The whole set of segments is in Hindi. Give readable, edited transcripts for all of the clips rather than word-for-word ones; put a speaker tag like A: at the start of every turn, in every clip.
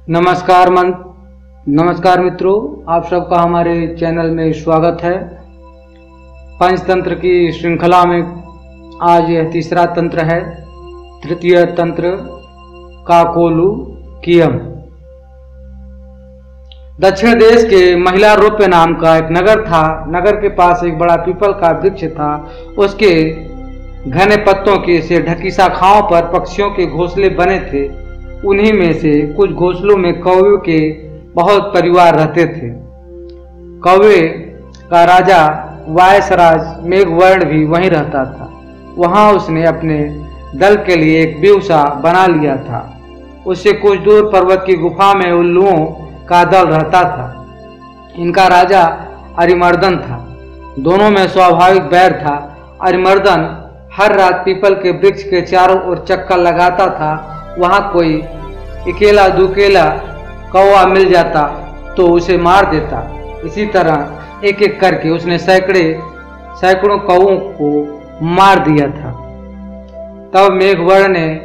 A: नमस्कार मित्रों, आप सबका हमारे चैनल में स्वागत है। पंचतंत्र की श्रृंखला में आज यह तीसरा तंत्र है। तृतीय तंत्र काकोलुकीयम। दक्षिण देश के महिलारोप्य नाम का एक नगर था। नगर के पास एक बड़ा पीपल का वृक्ष था। उसके घने पत्तों के से ढकी शाखाओं पर पक्षियों के घोंसले बने थे। उन्हीं में से कुछ घोंसलों में कौवे के बहुत परिवार रहते थे। कौवे का राजा वायसराज मेघवर्ण भी वहीं रहता था। वहां उसने अपने दल के लिए एक बेवसा बना लिया था। उससे कुछ दूर पर्वत की गुफा में उल्लुओं का दल रहता था। इनका राजा अरिमर्दन था। दोनों में स्वाभाविक बैर था। अरिमर्दन हर रात पीपल के वृक्ष के चारों ओर चक्कर लगाता था। वहां कोई अकेला दुकेला कौवा मिल जाता तो उसे मार देता। इसी तरह एक एक करके उसने सैकड़ों कौवों को मार दिया था। तब मेघवर्ण ने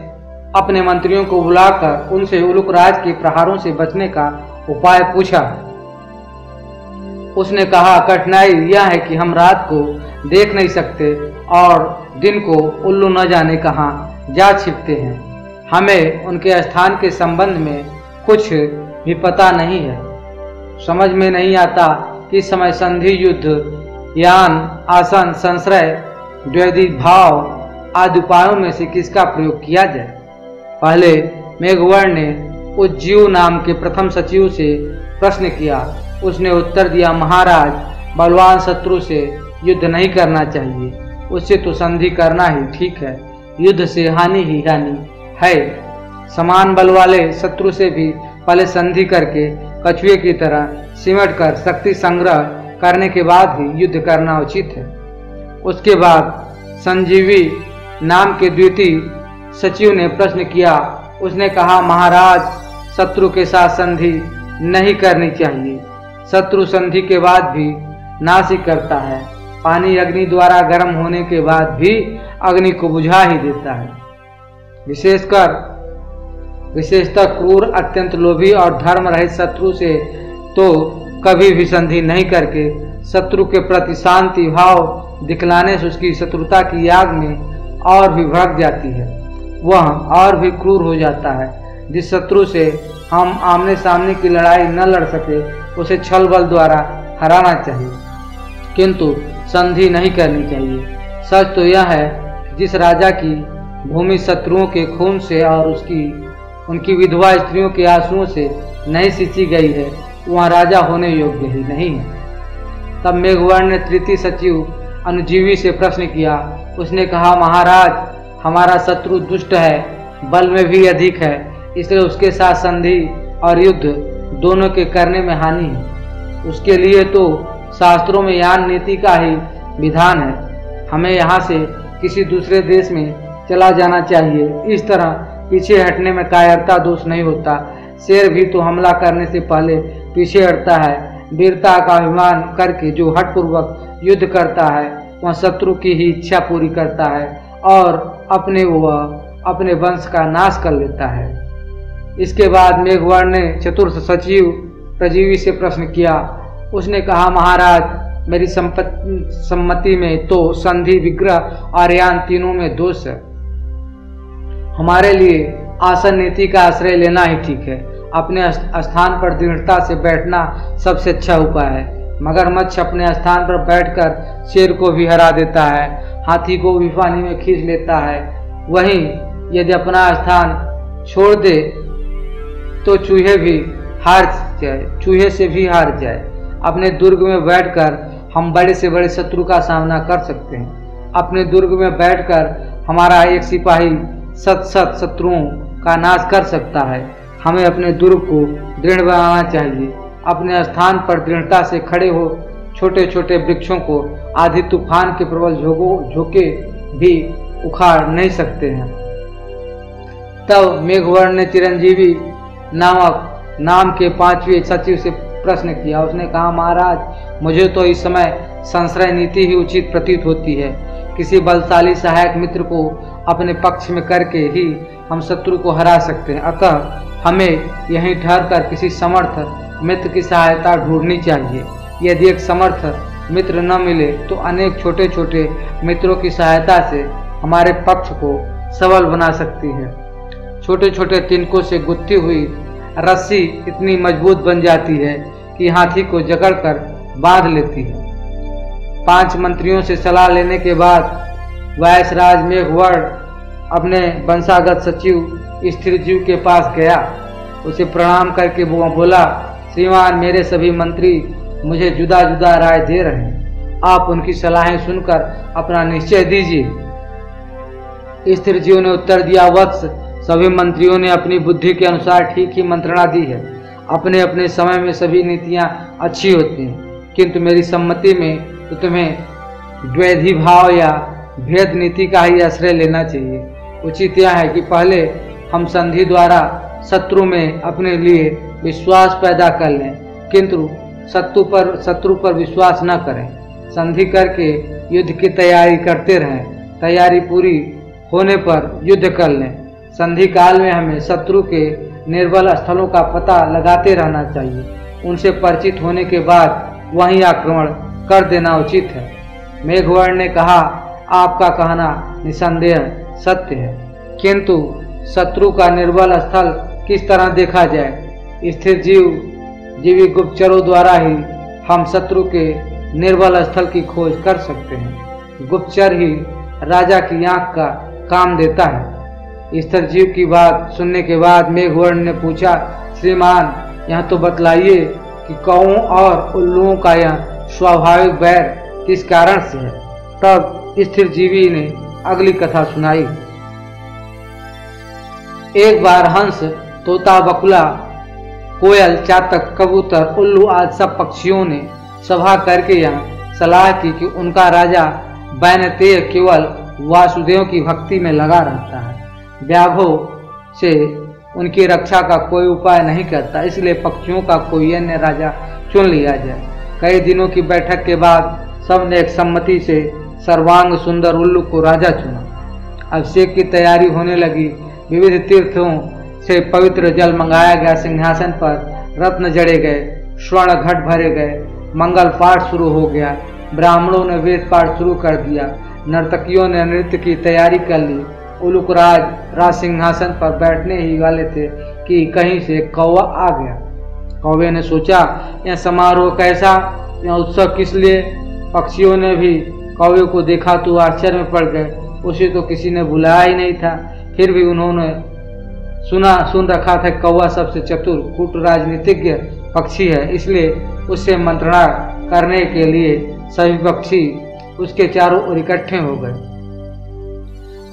A: अपने मंत्रियों को बुलाकर उनसे उलुकराज के प्रहारों से बचने का उपाय पूछा। उसने कहा, कठिनाई यह है कि हम रात को देख नहीं सकते और दिन को उल्लू न जाने कहाँ जा छिपते हैं। हमें उनके स्थान के संबंध में कुछ भी पता नहीं है। समझ में नहीं आता कि इस समय संधि, युद्ध, यान, आसन, संश्रय, द्वैधिक भाव आदि उपायों में से किसका प्रयोग किया जाए। पहले मेघवर्ण ने उज्जीव नाम के प्रथम सचिव से प्रश्न किया। उसने उत्तर दिया, महाराज, बलवान शत्रु से युद्ध नहीं करना चाहिए। उससे तो संधि करना ही ठीक है। युद्ध से हानि ही हानि है। समान बल वाले शत्रु से भी पहले संधि करके कछुए की तरह सिमट कर शक्ति संग्रह करने के बाद ही युद्ध करना उचित है। उसके बाद संजीवी नाम के द्वितीय सचिव ने प्रश्न किया। उसने कहा, महाराज, शत्रु के साथ संधि नहीं करनी चाहिए। शत्रु संधि के बाद भी नाश ही करता है। पानी अग्नि द्वारा गर्म होने के बाद भी अग्नि को बुझा ही देता है। विशेषतः क्रूर, अत्यंत लोभी और धर्म रहित शत्रु से तो कभी भी संधि नहीं करके शत्रु के प्रति शांति भाव दिखलाने से उसकी शत्रुता की आग में और भी भड़क जाती है। वह और भी क्रूर हो जाता है। जिस शत्रु से हम आमने सामने की लड़ाई न लड़ सके उसे छल बल द्वारा हराना चाहिए, किंतु संधि नहीं करनी चाहिए। सच तो यह है कि जिस राजा की भूमि शत्रुओं के खून से और उनकी विधवा स्त्रियों के आंसुओं से नहीं सींची गई है, वह राजा होने योग्य ही नहीं है। तब मेघवर्ण ने तृतीय सचिव अनुजीवी से प्रश्न किया। उसने कहा, महाराज, हमारा शत्रु दुष्ट है, बल में भी अधिक है, इसलिए उसके साथ संधि और युद्ध दोनों के करने में हानि है। उसके लिए तो शास्त्रों में यान नीति का ही विधान है। हमें यहाँ से किसी दूसरे देश में चला जाना चाहिए। इस तरह पीछे हटने में कायरता दोष नहीं होता। शेर भी तो हमला करने से पहले पीछे हटता है। वीरता का अभिमान करके जो हठपूर्वक युद्ध करता है वह शत्रु की ही इच्छा पूरी करता है और अपने वंश का नाश कर लेता है। इसके बाद मेघवर्ण ने चतुर्थ सचिव प्रजीवी से प्रश्न किया। उसने कहा, महाराज, मेरी सम्मति में तो संधि, विग्रह और यान तीनों में दोष है। हमारे लिए आसन नीति का आश्रय लेना ही ठीक है। अपने स्थान पर दृढ़ता से बैठना सबसे अच्छा उपाय है। मगरमच्छ अपने स्थान पर बैठकर शेर को भी हरा देता है, हाथी को भी पानी में खींच लेता है। वहीं यदि अपना स्थान छोड़ दे तो चूहे से भी हार जाए। अपने दुर्ग में बैठकर हम बड़े से बड़े शत्रु का सामना कर सकते हैं। अपने दुर्ग में बैठकर हमारा एक सिपाही शत शत्रुओं का नाश कर सकता है। हमें अपने दुर्ग को दृढ़ बनाना चाहिए। अपने स्थान पर दृढ़ता से खड़े हो छोटे छोटे वृक्षों को आधी तूफान के प्रबल झोंके भी उखाड़ नहीं सकते हैं। तब मेघवर्ण ने चिरंजीवी नाम के पांचवें सचिव से प्रश्न किया। उसने कहा, महाराज, मुझे तो इस समय संश्रय नीति ही उचित प्रतीत होती है। किसी बलशाली सहायक मित्र को अपने पक्ष में करके ही हम शत्रु को हरा सकते हैं। अतः हमें यहीं ठहरकर किसी समर्थ मित्र की सहायता ढूंढनी चाहिए। यदि एक समर्थ मित्र न मिले तो अनेक छोटे छोटे मित्रों की सहायता से हमारे पक्ष को सबल बना सकती है। छोटे छोटे तिनकों से गुत्थी हुई रस्सी इतनी मजबूत बन जाती है कि हाथी को जकड़कर बांध लेती है। 5 मंत्रियों से सलाह लेने के बाद वायसराज मेघवर्ण अपने वंशागत सचिव स्थिरजीव के पास गया। उसे प्रणाम करके वो बोला, श्रीमान, मेरे सभी मंत्री मुझे जुदा जुदा राय दे रहे हैं, आप उनकी सलाहें सुनकर अपना निश्चय दीजिए। स्थिरजीव ने उत्तर दिया, वत्स, सभी मंत्रियों ने अपनी बुद्धि के अनुसार ठीक ही मंत्रणा दी है। अपने अपने समय में सभी नीतियां अच्छी होती हैं, किंतु मेरी सम्मति में तो तुम्हें द्वैधी भाव या भेद नीति का ही आश्रय लेना चाहिए। उचित यह है कि पहले हम संधि द्वारा शत्रु में अपने लिए विश्वास पैदा कर लें, किंतु शत्रु पर विश्वास न करें। संधि करके युद्ध की तैयारी करते रहें, तैयारी पूरी होने पर युद्ध कर लें। संधि काल में हमें शत्रु के निर्बल स्थलों का पता लगाते रहना चाहिए। उनसे परिचित होने के बाद वहीं आक्रमण कर देना उचित है। मेघवर्ण ने कहा, आपका कहना निसंदेह सत्य है, किंतु शत्रु का निर्बल स्थल किस तरह देखा जाए? स्थिर जीवी गुप्तचरों द्वारा ही हम शत्रु के निर्बल स्थल की खोज कर सकते हैं। गुप्तचर ही राजा की आंख का काम देता है। स्थिर जीव की बात सुनने के बाद मेघवर्ण ने पूछा, श्रीमान, यह तो बतलाइए कि कौओं और उल्लुओं का यह स्वाभाविक बैर किस कारण से है? तब स्थिर जीवी ने अगली कथा सुनाई। एक बार हंस, तोता, बकुला, कोयल, चातक, कबूतर, उल्लू आदि सब पक्षियों ने सभा करके यह सलाह की कि उनका राजा वैनतेय केवल वासुदेव की भक्ति में लगा रहता है, व्याघ्रों से उनकी रक्षा का कोई उपाय नहीं करता, इसलिए पक्षियों का कोई अन्य राजा चुन लिया जाए। कई दिनों की बैठक के बाद सबने एक सम्मति से सर्वांग सुंदर उल्लू को राजा चुना। अभिषेक की तैयारी होने लगी। विविध तीर्थों से पवित्र जल मंगाया गया। सिंहासन पर रत्न जड़े गए, स्वर्ण घट भरे गए, मंगल पाठ शुरू हो गया। ब्राह्मणों ने वेद पाठ शुरू कर दिया। नर्तकियों ने नृत्य की तैयारी कर ली। उलूकराज राज सिंहासन पर बैठने ही वाले थे कि कहीं से कौवा आ गया। कौवे ने सोचा, यह समारोह कैसा, यह उत्सव किस लिए? पक्षियों ने भी कौवे को देखा तो आश्चर्य में पड़ गए। उसे तो किसी ने बुलाया ही नहीं था, फिर भी उन्होंने सुन रखा था कौवा सबसे चतुर कूट राजनीतिज्ञ पक्षी है, इसलिए उससे मंत्रणा करने के लिए सभी पक्षी उसके चारों ओर इकट्ठे हो गए।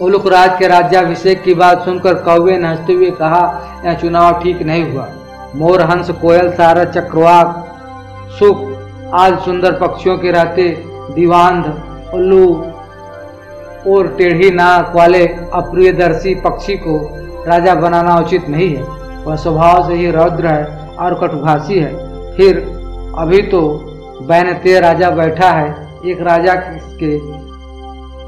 A: उलूकराज के राज्याभिषेक की बात सुनकर कौवे ने हंसते हुए कहा, यह चुनाव ठीक नहीं हुआ। मोर, हंस, कोयल, सारस, चक्रवाक, सुख आदि सुंदर पक्षियों के रहते दीवांध, उल्लू और टेढ़ी नाक वाले अप्रियदर्शी पक्षी को राजा बनाना उचित नहीं है। वह स्वभाव से ही रौद्र है और कटुभाषी है। फिर अभी तो वैनतेय राजा बैठा है। एक राजा के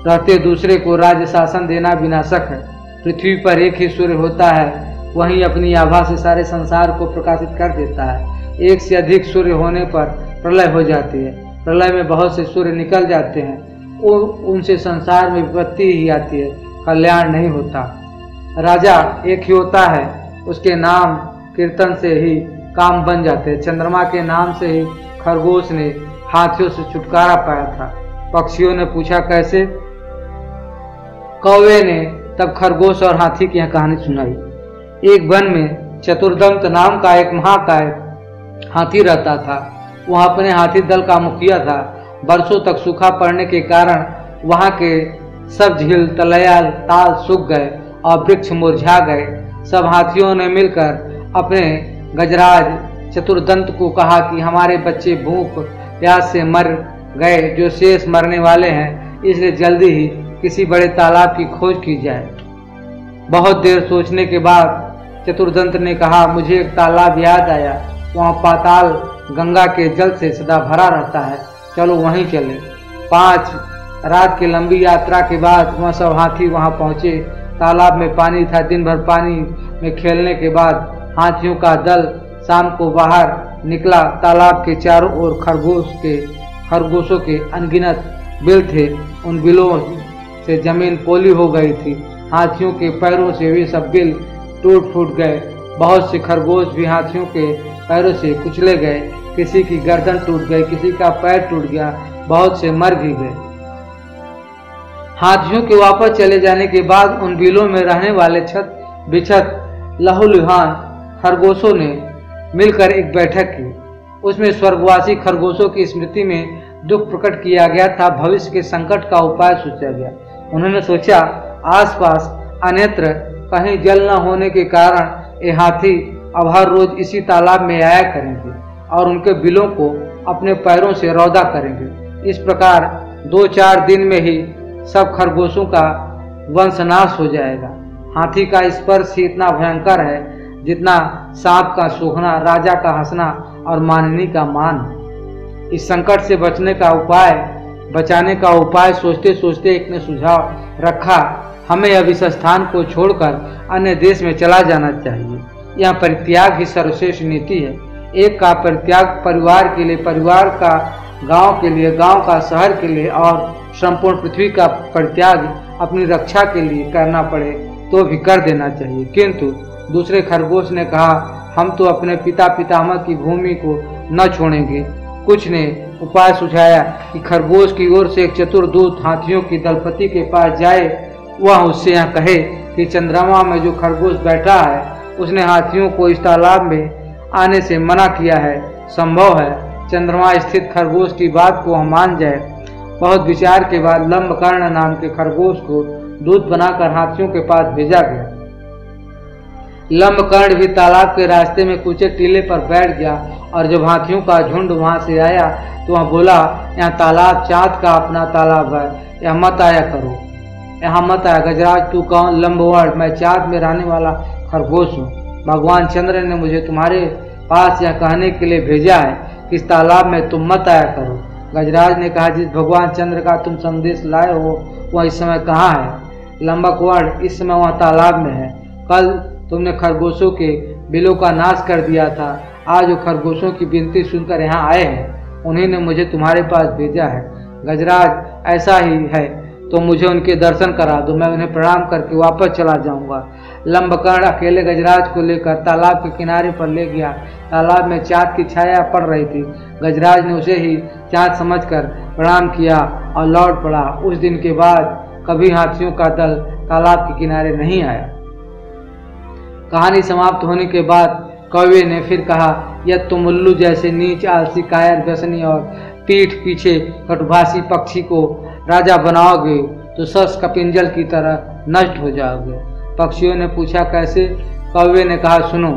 A: रहते दूसरे को राज्य शासन देना विनाशक है। पृथ्वी पर एक ही सूर्य होता है, वही अपनी आभा से सारे संसार को प्रकाशित कर देता है। एक से अधिक सूर्य होने पर प्रलय हो जाती है। प्रलय में बहुत से सूर्य निकल जाते हैं, उनसे संसार में विपत्ति ही आती है, कल्याण नहीं होता। राजा एक ही होता है, उसके नाम कीर्तन से ही काम बन जाते हैं। चंद्रमा के नाम से ही खरगोश ने हाथियों से छुटकारा पाया था। पक्षियों ने पूछा, कैसे? कौवे ने तब खरगोश और हाथी की यह कहानी सुनाई। एक वन में चतुर्दंत नाम का एक महाकाय हाथी रहता था। वह अपने हाथी दल का मुखिया था। वर्षों तक सूखा पड़ने के कारण वहां के सब झील, तलैया, ताल सूख गए और वृक्ष मुरझा गए। सब हाथियों ने मिलकर अपने गजराज चतुर्दंत को कहा कि हमारे बच्चे भूख प्यास से मर गए, जो शेष मरने वाले हैं, इसलिए जल्दी ही किसी बड़े तालाब की खोज की जाए। बहुत देर सोचने के बाद चतुर्दंत ने कहा, मुझे एक तालाब याद आया, वहाँ पाताल गंगा के जल से सदा भरा रहता है, चलो वहीं चले। 5 रात की लंबी यात्रा के बाद वह सब हाथी वहां पहुंचे। तालाब में पानी था। दिन भर पानी में खेलने के बाद हाथियों का दल शाम को बाहर निकला। तालाब के चारों ओर खरगोशों के अनगिनत बिल थे। उन बिलों से जमीन पोली हो गई थी। हाथियों के पैरों से वे सब बिल टूट फूट गए। बहुत से खरगोश भी हाथियों के पैरों से कुचले गए। किसी की गर्दन टूट गई, किसी का पैर टूट गया, बहुत से मर भी गए। हाथियों के वापस चले जाने के बाद उन बिलों में रहने वाले छत बिछत लहूलुहान खरगोशों ने मिलकर एक बैठक की। उसमें स्वर्गवासी खरगोशों की स्मृति में दुख प्रकट किया गया था। भविष्य के संकट का उपाय सोचा गया। उन्होंने सोचा, आसपास अन्यत्र कहीं जल न होने के कारण ये हाथी अब हर रोज इसी तालाब में आया करेंगे और उनके बिलों को अपने पैरों से रौदा करेंगे। इस प्रकार 2-4 दिन में ही सब खरगोशों का वंशनाश हो जाएगा। हाथी का स्पर्श ही इतना भयंकर है जितना सांप का सूखना, राजा का हंसना और माननी का मान। इस संकट से बचाने का उपाय सोचते सोचते एक ने सुझाव रखा, हमें अब इस स्थान को छोड़कर अन्य देश में चला जाना चाहिए। यह परित्याग ही सर्वश्रेष्ठ नीति है। एक का परित्याग परिवार के लिए, परिवार का गांव के लिए, गांव का शहर के लिए और संपूर्ण पृथ्वी का परित्याग अपनी रक्षा के लिए करना पड़े तो भी कर देना चाहिए। किंतु दूसरे खरगोश ने कहा, हम तो अपने पिता पितामह की भूमि को न छोड़ेंगे। कुछ ने उपाय सुझाया कि खरगोश की ओर से एक चतुर दूत हाथियों की दलपति के पास जाए। वह उससे यह कहे कि चंद्रमा में जो खरगोश बैठा है उसने हाथियों को इस तालाब में आने से मना किया है। संभव है चंद्रमा स्थित खरगोश की बात को हम मान जाए। बहुत विचार के बाद लंबकर्ण नाम के खरगोश को दूत बनाकर हाथियों के पास भेजा गया। लंबकर्ण भी तालाब के रास्ते में कुछ टीले पर बैठ गया और जब हाथियों का झुंड वहां से आया तो वह बोला, यहाँ तालाब चाँद का अपना तालाब है, यहाँ मत आया करो, यहाँ मत आया। गजराज तू कौन? लंबवर्ण, मैं चाँद में रहने वाला खरगोश हूँ। भगवान चंद्र ने मुझे तुम्हारे पास यह कहने के लिए भेजा है कि इस तालाब में तुम मत आया करो। गजराज ने कहा, जिस भगवान चंद्र का तुम संदेश लाए हो वह इस समय कहाँ है? लंबकवर्ण, इस समय वह तालाब में है। कल तुमने खरगोशों के बिलों का नाश कर दिया था। आज वो खरगोशों की विनती सुनकर यहाँ आए हैं। उन्हीं ने मुझे तुम्हारे पास भेजा है। गजराज, ऐसा ही है तो मुझे उनके दर्शन करा दो, मैं उन्हें प्रणाम करके वापस चला जाऊंगा। लंबकर्ण अकेले गजराज को लेकर तालाब के किनारे पर ले गया। तालाब में चाँद की छाया पड़ रही थी। गजराज ने उसे ही चाँद समझकर प्रणाम किया और लौट पड़ा। उस दिन के बाद कभी हाथियों का दल तालाब के किनारे नहीं आया। कहानी समाप्त होने के बाद कौवे ने फिर कहा, यह तुम उल्लू जैसे नीच, आलसी, कायर, व्यसनी और पीठ पीछे कटुभाषी पक्षी को राजा बनाओगे तो सस कपिंजल की तरह नष्ट हो जाओगे। पक्षियों ने पूछा, कैसे? कौवे ने कहा, सुनो,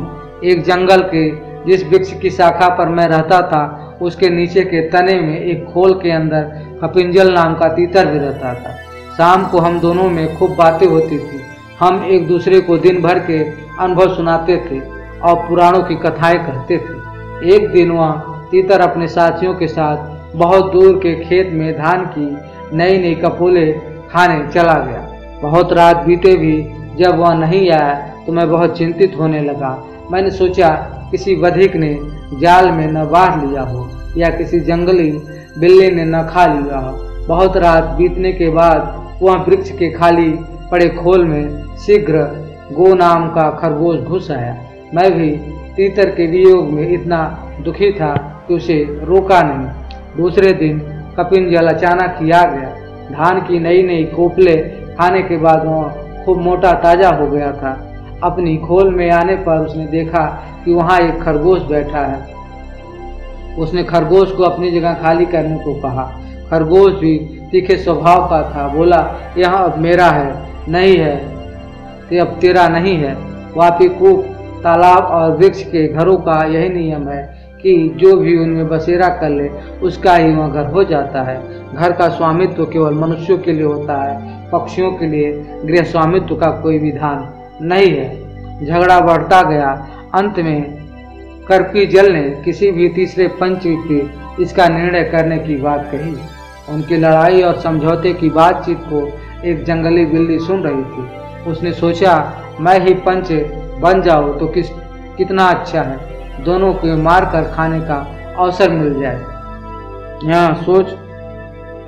A: एक जंगल के जिस वृक्ष की शाखा पर मैं रहता था उसके नीचे के तने में एक खोल के अंदर कपिंजल नाम का तीतर भी रहता था। शाम को हम दोनों में खूब बातें होती थी। हम एक दूसरे को दिन भर के अनुभव सुनाते थे और पुराणों की कथाएं कहते थे। एक दिन वह तीतर अपने साथियों के साथ बहुत दूर के खेत में धान की नई नई कपोले खाने चला गया। बहुत रात बीते भी जब वह नहीं आया तो मैं बहुत चिंतित होने लगा। मैंने सोचा किसी बधिक ने जाल में न बांध लिया हो या किसी जंगली बिल्ली ने न खा लिया हो। बहुत रात बीतने के बाद वह वृक्ष के खाली पड़े खोल में शीघ्र गो नाम का खरगोश घुस आया। मैं भी तीतर के वियोग में इतना दुखी था कि उसे रोका नहीं। दूसरे दिन कपिंजल अचानक ही आ गया। धान की नई नई कोपले खाने के बाद वह खूब मोटा ताजा हो गया था। अपनी खोल में आने पर उसने देखा कि वहाँ एक खरगोश बैठा है। उसने खरगोश को अपनी जगह खाली करने को कहा। खरगोश भी तीखे स्वभाव का था। बोला, यह अब मेरा है, नहीं है ये अब तेरा नहीं है। वापी कूप, तालाब और वृक्ष के घरों का यही नियम है कि जो भी उनमें बसेरा कर ले उसका ही वह घर हो जाता है। घर का स्वामित्व केवल मनुष्यों के लिए होता है, पक्षियों के लिए गृह स्वामित्व का कोई विधान नहीं है। झगड़ा बढ़ता गया। अंत में करपी जल ने किसी भी तीसरे पंच की इसका निर्णय करने की बात कही। उनकी लड़ाई और समझौते की बातचीत को एक जंगली बिल्ली सुन रही थी। उसने सोचा, मैं ही पंच बन जाऊं तो कितना अच्छा है, दोनों को मार कर खाने का अवसर मिल जाए। यहाँ सोच।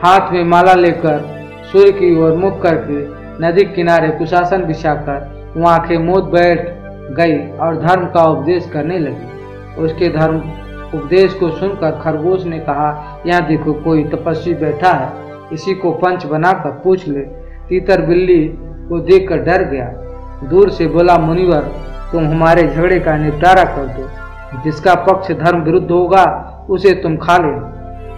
A: हाथ में माला लेकर सूर्य की ओर मुख करके नदी किनारे कुशासन बिछाकर वो आंखें मूंद बैठ गई और धर्म का उपदेश करने लगी। उसके धर्म उपदेश को सुनकर खरगोश ने कहा, यहाँ देखो कोई तपस्वी बैठा है, इसी को पंच बनाकर पूछ ले। तीतर बिल्ली को देखकर डर गया, दूर से बोला, मुनिवर तुम हमारे झगड़े का निपटारा कर दो, जिसका पक्ष धर्म विरुद्ध होगा उसे तुम खा लेना।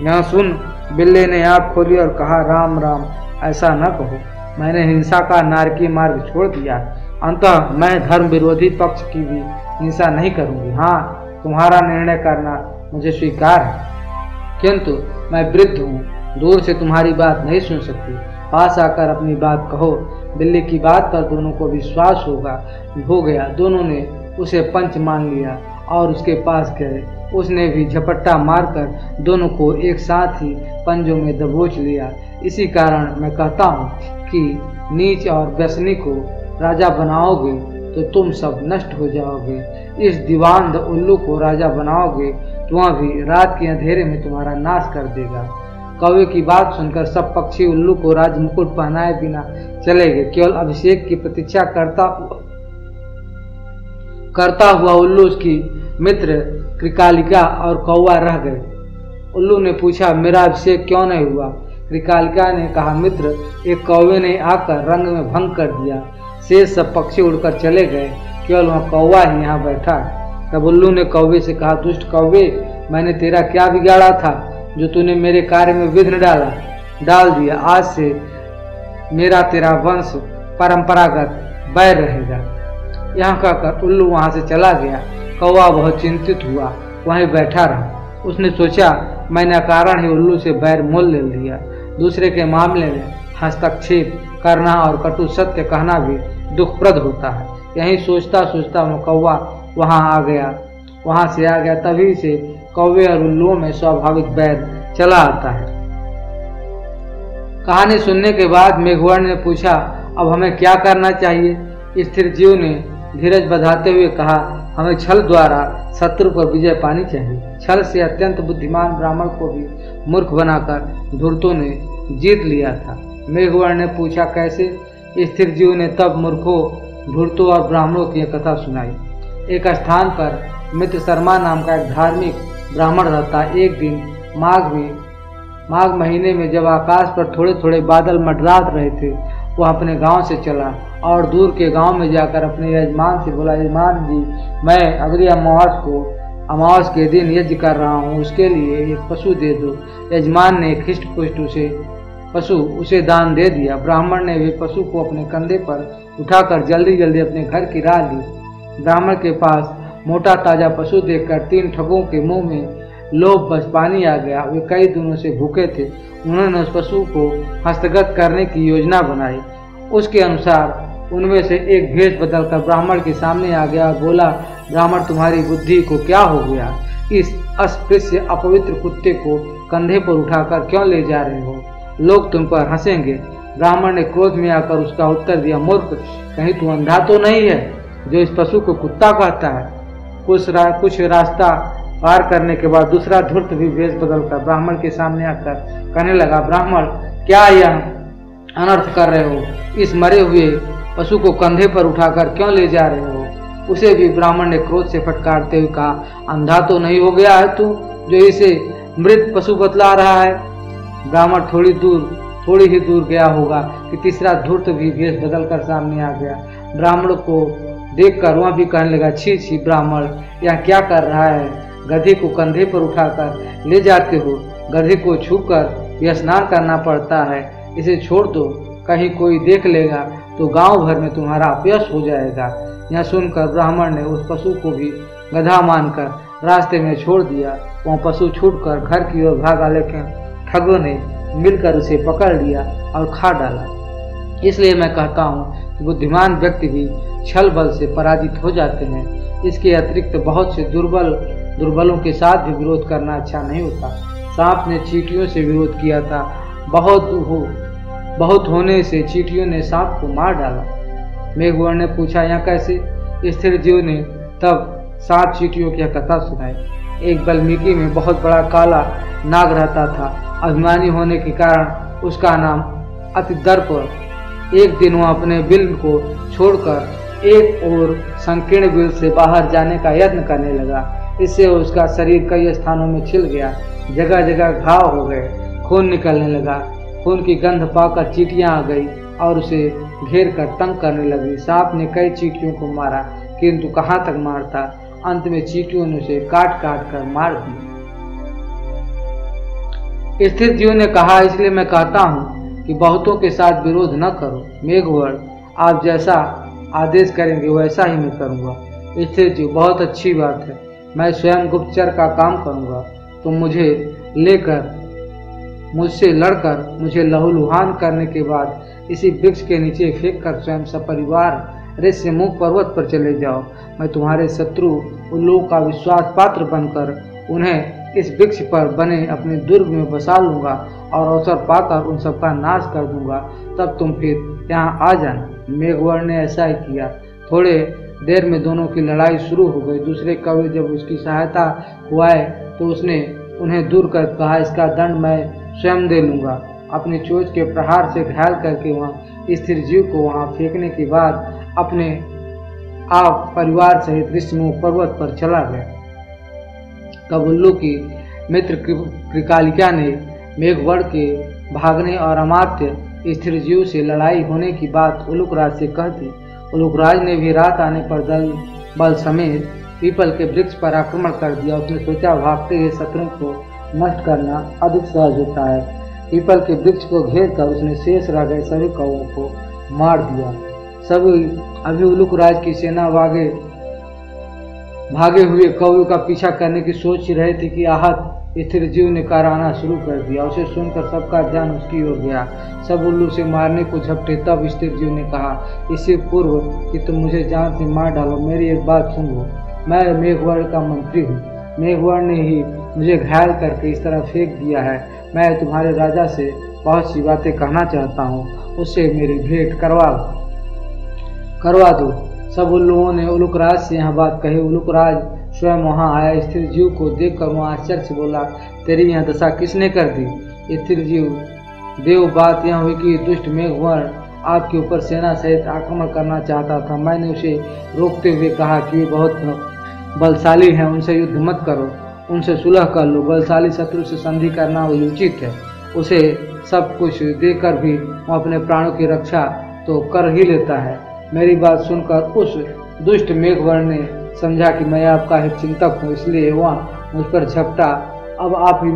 A: यहाँ सुन। बिल्ली ने आँख खोली और कहा, राम राम, ऐसा न कहो, मैंने हिंसा का नारकीय मार्ग छोड़ दिया। अंततः मैं धर्म विरोधी पक्ष की भी हिंसा नहीं करूंगी। हाँ, तुम्हारा निर्णय करना मुझे स्वीकार है, किंतु मैं वृद्ध हूँ, दूर से तुम्हारी बात नहीं सुन सकती, पास आकर अपनी बात कहो। बिल्ली की बात पर दोनों को विश्वास हो गया। दोनों ने उसे पंच मान लिया और उसके पास गए। उसने भी झपट्टा मारकर दोनों को एक साथ ही पंजों में दबोच लिया। इसी कारण मैं कहता हूँ कि नीच और व्यसनी को राजा बनाओगे तो तुम सब नष्ट हो जाओगे। इस दीवान उल्लू को राजा बनाओगे तो वह भी रात के अंधेरे में तुम्हारा नाश कर देगा। कौवे की बात सुनकर सब पक्षी उल्लू को राज मुकुट पहनाए बिना चले गए। केवल अभिषेक की प्रतीक्षा करता हुआ उल्लू, उसकी मित्र कृकालिका और कौवा रह गए। उल्लू ने पूछा, मेरा अभिषेक क्यों नहीं हुआ? कृकालिका ने कहा, मित्र, एक कौवे ने आकर रंग में भंग कर दिया। शेष सब पक्षी उड़कर चले गए, केवल वह कौवा ही यहाँ बैठा। तब उल्लू ने कौवे से कहा, दुष्ट कौवे, मैंने तेरा क्या बिगाड़ा था जो तूने मेरे कार्य में विघ्न डाल दिया? आज से मेरा तेरा वंश परंपरागत बैर रहेगा। यहाँ कहकर उल्लू वहां से चला गया। कौवा बहुत चिंतित हुआ, वहीं बैठा रहा। उसने सोचा, मैंने अकारण ही उल्लू से बैर मोल ले लिया। दूसरे के मामले में हस्तक्षेप करना और कटु सत्य कहना भी दुखप्रद होता है। यही सोचता सोचता वो कौवा वहां से आ गया। तभी से कौवे और उल्लुओं में स्वाभाविक बैर चला आता है। कहानी सुनने के बाद मेघवर्ण ने पूछा, अब हमें क्या करना चाहिए? स्थिर जीव ने धीरज बधाते हुए कहा, हमें छल द्वारा शत्रु पर विजय पानी चाहिए। छल से अत्यंत बुद्धिमान ब्राह्मण को भी मूर्ख बनाकर धूर्तों ने जीत लिया था। मेघवर्ण ने पूछा, कैसे? स्थिर जीव ने तब मूर्खों, धूर्तों और ब्राह्मणों की कथा सुनाई। एक स्थान पर मित्र शर्मा नाम का एक धार्मिक ब्राह्मण रहता। एक दिन माघ महीने में जब आकाश पर थोड़े थोड़े बादल मंडरात रहे थे, वह अपने गांव से चला और दूर के गांव में जाकर अपने यजमान से बोला, यजमान जी, मैं अगली अमावस के दिन यज्ञ कर रहा हूँ, उसके लिए एक पशु दे दो। यजमान ने एक हिष्ट पुष्ट पशु उसे दान दे दिया। ब्राह्मण ने भी पशु को अपने कंधे पर उठाकर जल्दी जल्दी अपने घर की राह ली। ब्राह्मण के पास मोटा ताजा पशु देखकर तीन ठगों के मुंह में लोभ बस पानी आ गया। वे कई दिनों से भूखे थे। उन्होंने उस पशु को हस्तगत करने की योजना बनाई। उसके अनुसार उनमें से एक भेष बदलकर ब्राह्मण के सामने आ गया और बोला, ब्राह्मण, तुम्हारी बुद्धि को क्या हो गया? इस अस्पृश्य अपवित्र कुत्ते को कंधे पर उठाकर क्यों ले जा रहे हो? लोग तुम पर हंसेंगे। ब्राह्मण ने क्रोध में आकर उसका उत्तर दिया, मूर्ख, कहीं तू अंधा तो नहीं है जो इस पशु को कुत्ता कहता है? कुछ रास्ता पार करने के बाद दूसरा धूर्त भी वेश बदलकर ब्राह्मण के सामने आकर कहने लगा, ब्राह्मण, क्या यह अनर्थ कर रहे हो? इस मरे हुए पशु को कंधे पर उठाकर क्यों ले जा रहे हो? उसे भी ब्राह्मण ने क्रोध से फटकारते हुए कहा, अंधा तो नहीं हो गया है तू जो इसे मृत पशु बतला रहा है? ब्राह्मण थोड़ी ही दूर गया होगा कि तीसरा धूर्त भी वेश बदलकर सामने आ गया। ब्राह्मण को देखकर वह भी कहने लगा, छी छी ब्राह्मण, यह क्या कर रहा है? गधे को कंधे पर उठाकर ले जाते हो। गधे को छूकर यह स्नान करना पड़ता है। इसे छोड़ दो, कहीं कोई देख लेगा तो गांव भर में तुम्हारा अपयश हो जाएगा। यह सुनकर ब्राह्मण ने उस पशु को भी गधा मानकर रास्ते में छोड़ दिया। वह पशु छूटकर घर की ओर भागा, लेकिन ठगों ने मिलकर उसे पकड़ लिया और खा डाला। इसलिए मैं कहता हूँ कि बुद्धिमान व्यक्ति भी छल बल से पराजित हो जाते हैं। इसके अतिरिक्त बहुत से दुर्बलों के साथ भी विरोध करना अच्छा नहीं होता। सांप ने चींटियों से विरोध किया था। बहुत होने से चींटियों ने सांप को मार डाला। मेघवर्ण ने पूछा, यह कैसे? स्थिर जीव ने तब 7 चींटियों की कथा सुनाई। एक वाल्मीकि में बहुत बड़ा काला नाग रहता था। अभिमानी होने के कारण उसका नाम अतिदर्प। एक दिन वह अपने बिल को छोड़कर एक और संकीर्ण बिल से बाहर जाने का यत्न करने लगा। इससे उसका शरीर कई स्थानों में छिल गया, जगह जगह घाव हो गए, खून निकलने लगा। खून की गंध पाकर चींटियां आ गई और उसे घेर कर तंग करने लगी। सांप ने कई चींटियों को मारा, किंतु कहाँ तक मारता। अंत में चींटियों ने उसे काट काट कर मार दिया। स्थिर जीव ने कहा, इसलिए मैं कहता हूँ कि बहुतों के साथ विरोध न करो। मेघवर्ण, आप जैसा आदेश करेंगे वैसा ही मैं करूँगा। स्थिर जीव, बहुत अच्छी बात है, मैं स्वयं गुप्तचर का काम करूँगा। तुम मुझसे लड़कर मुझे लहूलुहान करने के बाद इसी वृक्ष के नीचे फेंक कर स्वयं सपरिवार ऋष्यमुख पर्वत पर चले जाओ। मैं तुम्हारे शत्रु उल्लू का विश्वास पात्र बनकर उन्हें इस वृक्ष पर बने अपने दुर्ग में बसा लूंगा और अवसर पाकर उन सबका नाश कर दूंगा। तब तुम फिर यहाँ आ जाना। मेघवर्ण ने ऐसा ही किया। थोड़े देर में दोनों की लड़ाई शुरू हो गई। दूसरे कवि जब उसकी सहायता हुआए तो उसने उन्हें दूर कर कहा, इसका दंड मैं स्वयं दे लूंगा। अपनी चोंच के प्रहार से घायल करके वहाँ स्थिर जीव को वहाँ फेंकने के बाद अपने आप परिवार सहित ऋष्यमुख पर्वत पर चला गया। तब उल्लू की मित्र कृकालिका ने मेघवर्ण के भागने और अमात्य स्थिर जीव से लड़ाई होने की बात उलूकराज से कह दी। उलूकराज ने भी रात आने पर बल समेत पीपल के वृक्ष पर आक्रमण कर दिया। उसने सोचा, भागते हुए शत्रु को नष्ट करना अधिक सहज होता है। पीपल के वृक्ष को घेर कर उसने शेष रह गए सभी कौओं को मार दिया। सभी अभी उलूकराज की सेना भागे हुए कौओं का पीछा करने की सोच रहे थे कि आहत स्थिर जीव ने कराना शुरू कर दिया। उसे सुनकर सबका ध्यान उसकी ओर गया। सब उल्लू से मारने को झपटे। तब स्थिर जीव ने कहा, इससे पूर्व कि तुम मुझे जान से मार डालो, मेरी एक बात सुन लो। मैं मेघवर्ण का मंत्री हूँ। मेघवर्ण ने ही मुझे घायल करके इस तरह फेंक दिया है। मैं तुम्हारे राजा से बहुत सी बातें कहना चाहता हूँ, उससे मेरी भेंट करवा दो। सब उल्लुओं ने उलूकराज से यह बात कही। उलूकराज स्वयं वहाँ आया। स्थिर जीव को देखकर वह आश्चर्य से बोला, तेरी यह दशा किसने कर दी? स्थिर जीव, देव, बात यह हुई कि दुष्ट मेघवर्ण आपके ऊपर सेना सहित आक्रमण करना चाहता था। मैंने उसे रोकते हुए कहा कि वे बहुत बलशाली हैं, उनसे युद्ध मत करो, उनसे सुलह कर लो। बलशाली शत्रु से संधि करना उचित है। उसे सब कुछ देकर भी वह अपने प्राणों की रक्षा तो कर ही लेता है। मेरी बात सुनकर उस दुष्ट मेघवर्ण ने समझा कि मैं आपका हित चिंतक हूँ, इसलिए वह मुझ पर झपटा। अब आप ही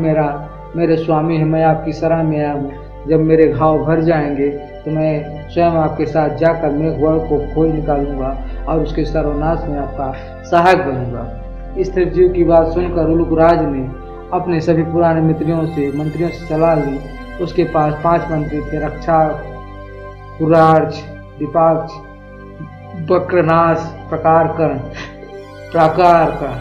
A: मेरे स्वामी हैं, मैं आपकी शरण में आया हूँ। जब मेरे घाव भर जाएंगे तो मैं स्वयं आपके साथ जाकर मेघवर्ण को खोज निकालूंगा और उसके सर्वनाश में आपका सहायक बनूंगा। स्थिर जीव की बात सुनकर उलूकराज ने अपने सभी पुराने मंत्रियों से सलाह ली। उसके पास 5 मंत्री थे, रक्षा, कुरार्च, दीपाक्ष, वक्रनाश, प्राकार का।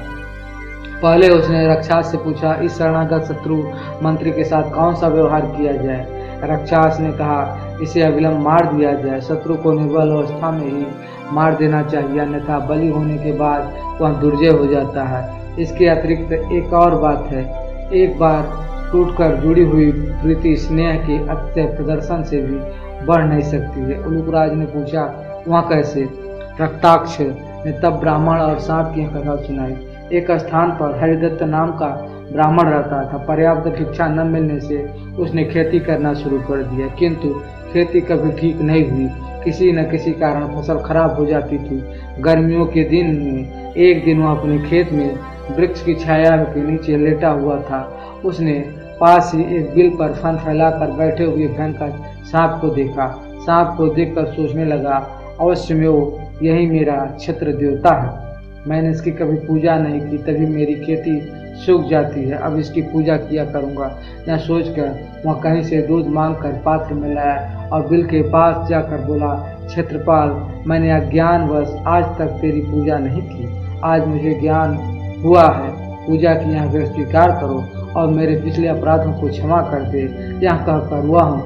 A: पहले उसने रक्षास से पूछा, इस शरणागत शत्रु मंत्री के साथ कौन सा व्यवहार किया जाए? रक्षास ने कहा, इसे अविलंब मार दिया जाए। शत्रु को निर्बल अवस्था में ही मार देना चाहिए, अन्यथा बलि होने के बाद वह दुर्जय हो जाता है। इसके अतिरिक्त एक और बात है, एक बार टूटकर जुड़ी हुई प्रीति स्नेह के अत्यय प्रदर्शन से भी बढ़ नहीं सकती है। उलूकराज ने पूछा, वह कैसे? रक्ताक्ष ने तब ब्राह्मण और सांप की कथा सुनाई। एक स्थान पर हरिदत्त नाम का ब्राह्मण रहता था। पर्याप्त भिक्षा न मिलने से उसने खेती करना शुरू कर दिया, किंतु खेती कभी ठीक नहीं हुई। किसी न किसी कारण फसल खराब हो जाती थी। गर्मियों के दिन में एक दिन वह अपने खेत में वृक्ष की छाया के नीचे लेटा हुआ था। उसने पास ही एक बिल पर फन फैलाकर बैठे हुए भयंकर सांप को देखा। सांप को देखकर सोचने लगा, अवश्य में वो यही मेरा क्षत्र देवता है। मैंने इसकी कभी पूजा नहीं की, तभी मेरी खेती सूख जाती है। अब इसकी पूजा किया करूँगा। यह सोचकर वह कहीं से दूध मांगकर पात्र में लाया और बिल के पास जाकर बोला, क्षेत्रपाल, मैंने अज्ञानवश आज तक तेरी पूजा नहीं की। आज मुझे ज्ञान हुआ है, पूजा की यह व्यर्थ स्वीकार करो और मेरे पिछले अपराधों को क्षमा कर दे। यह कहकर वह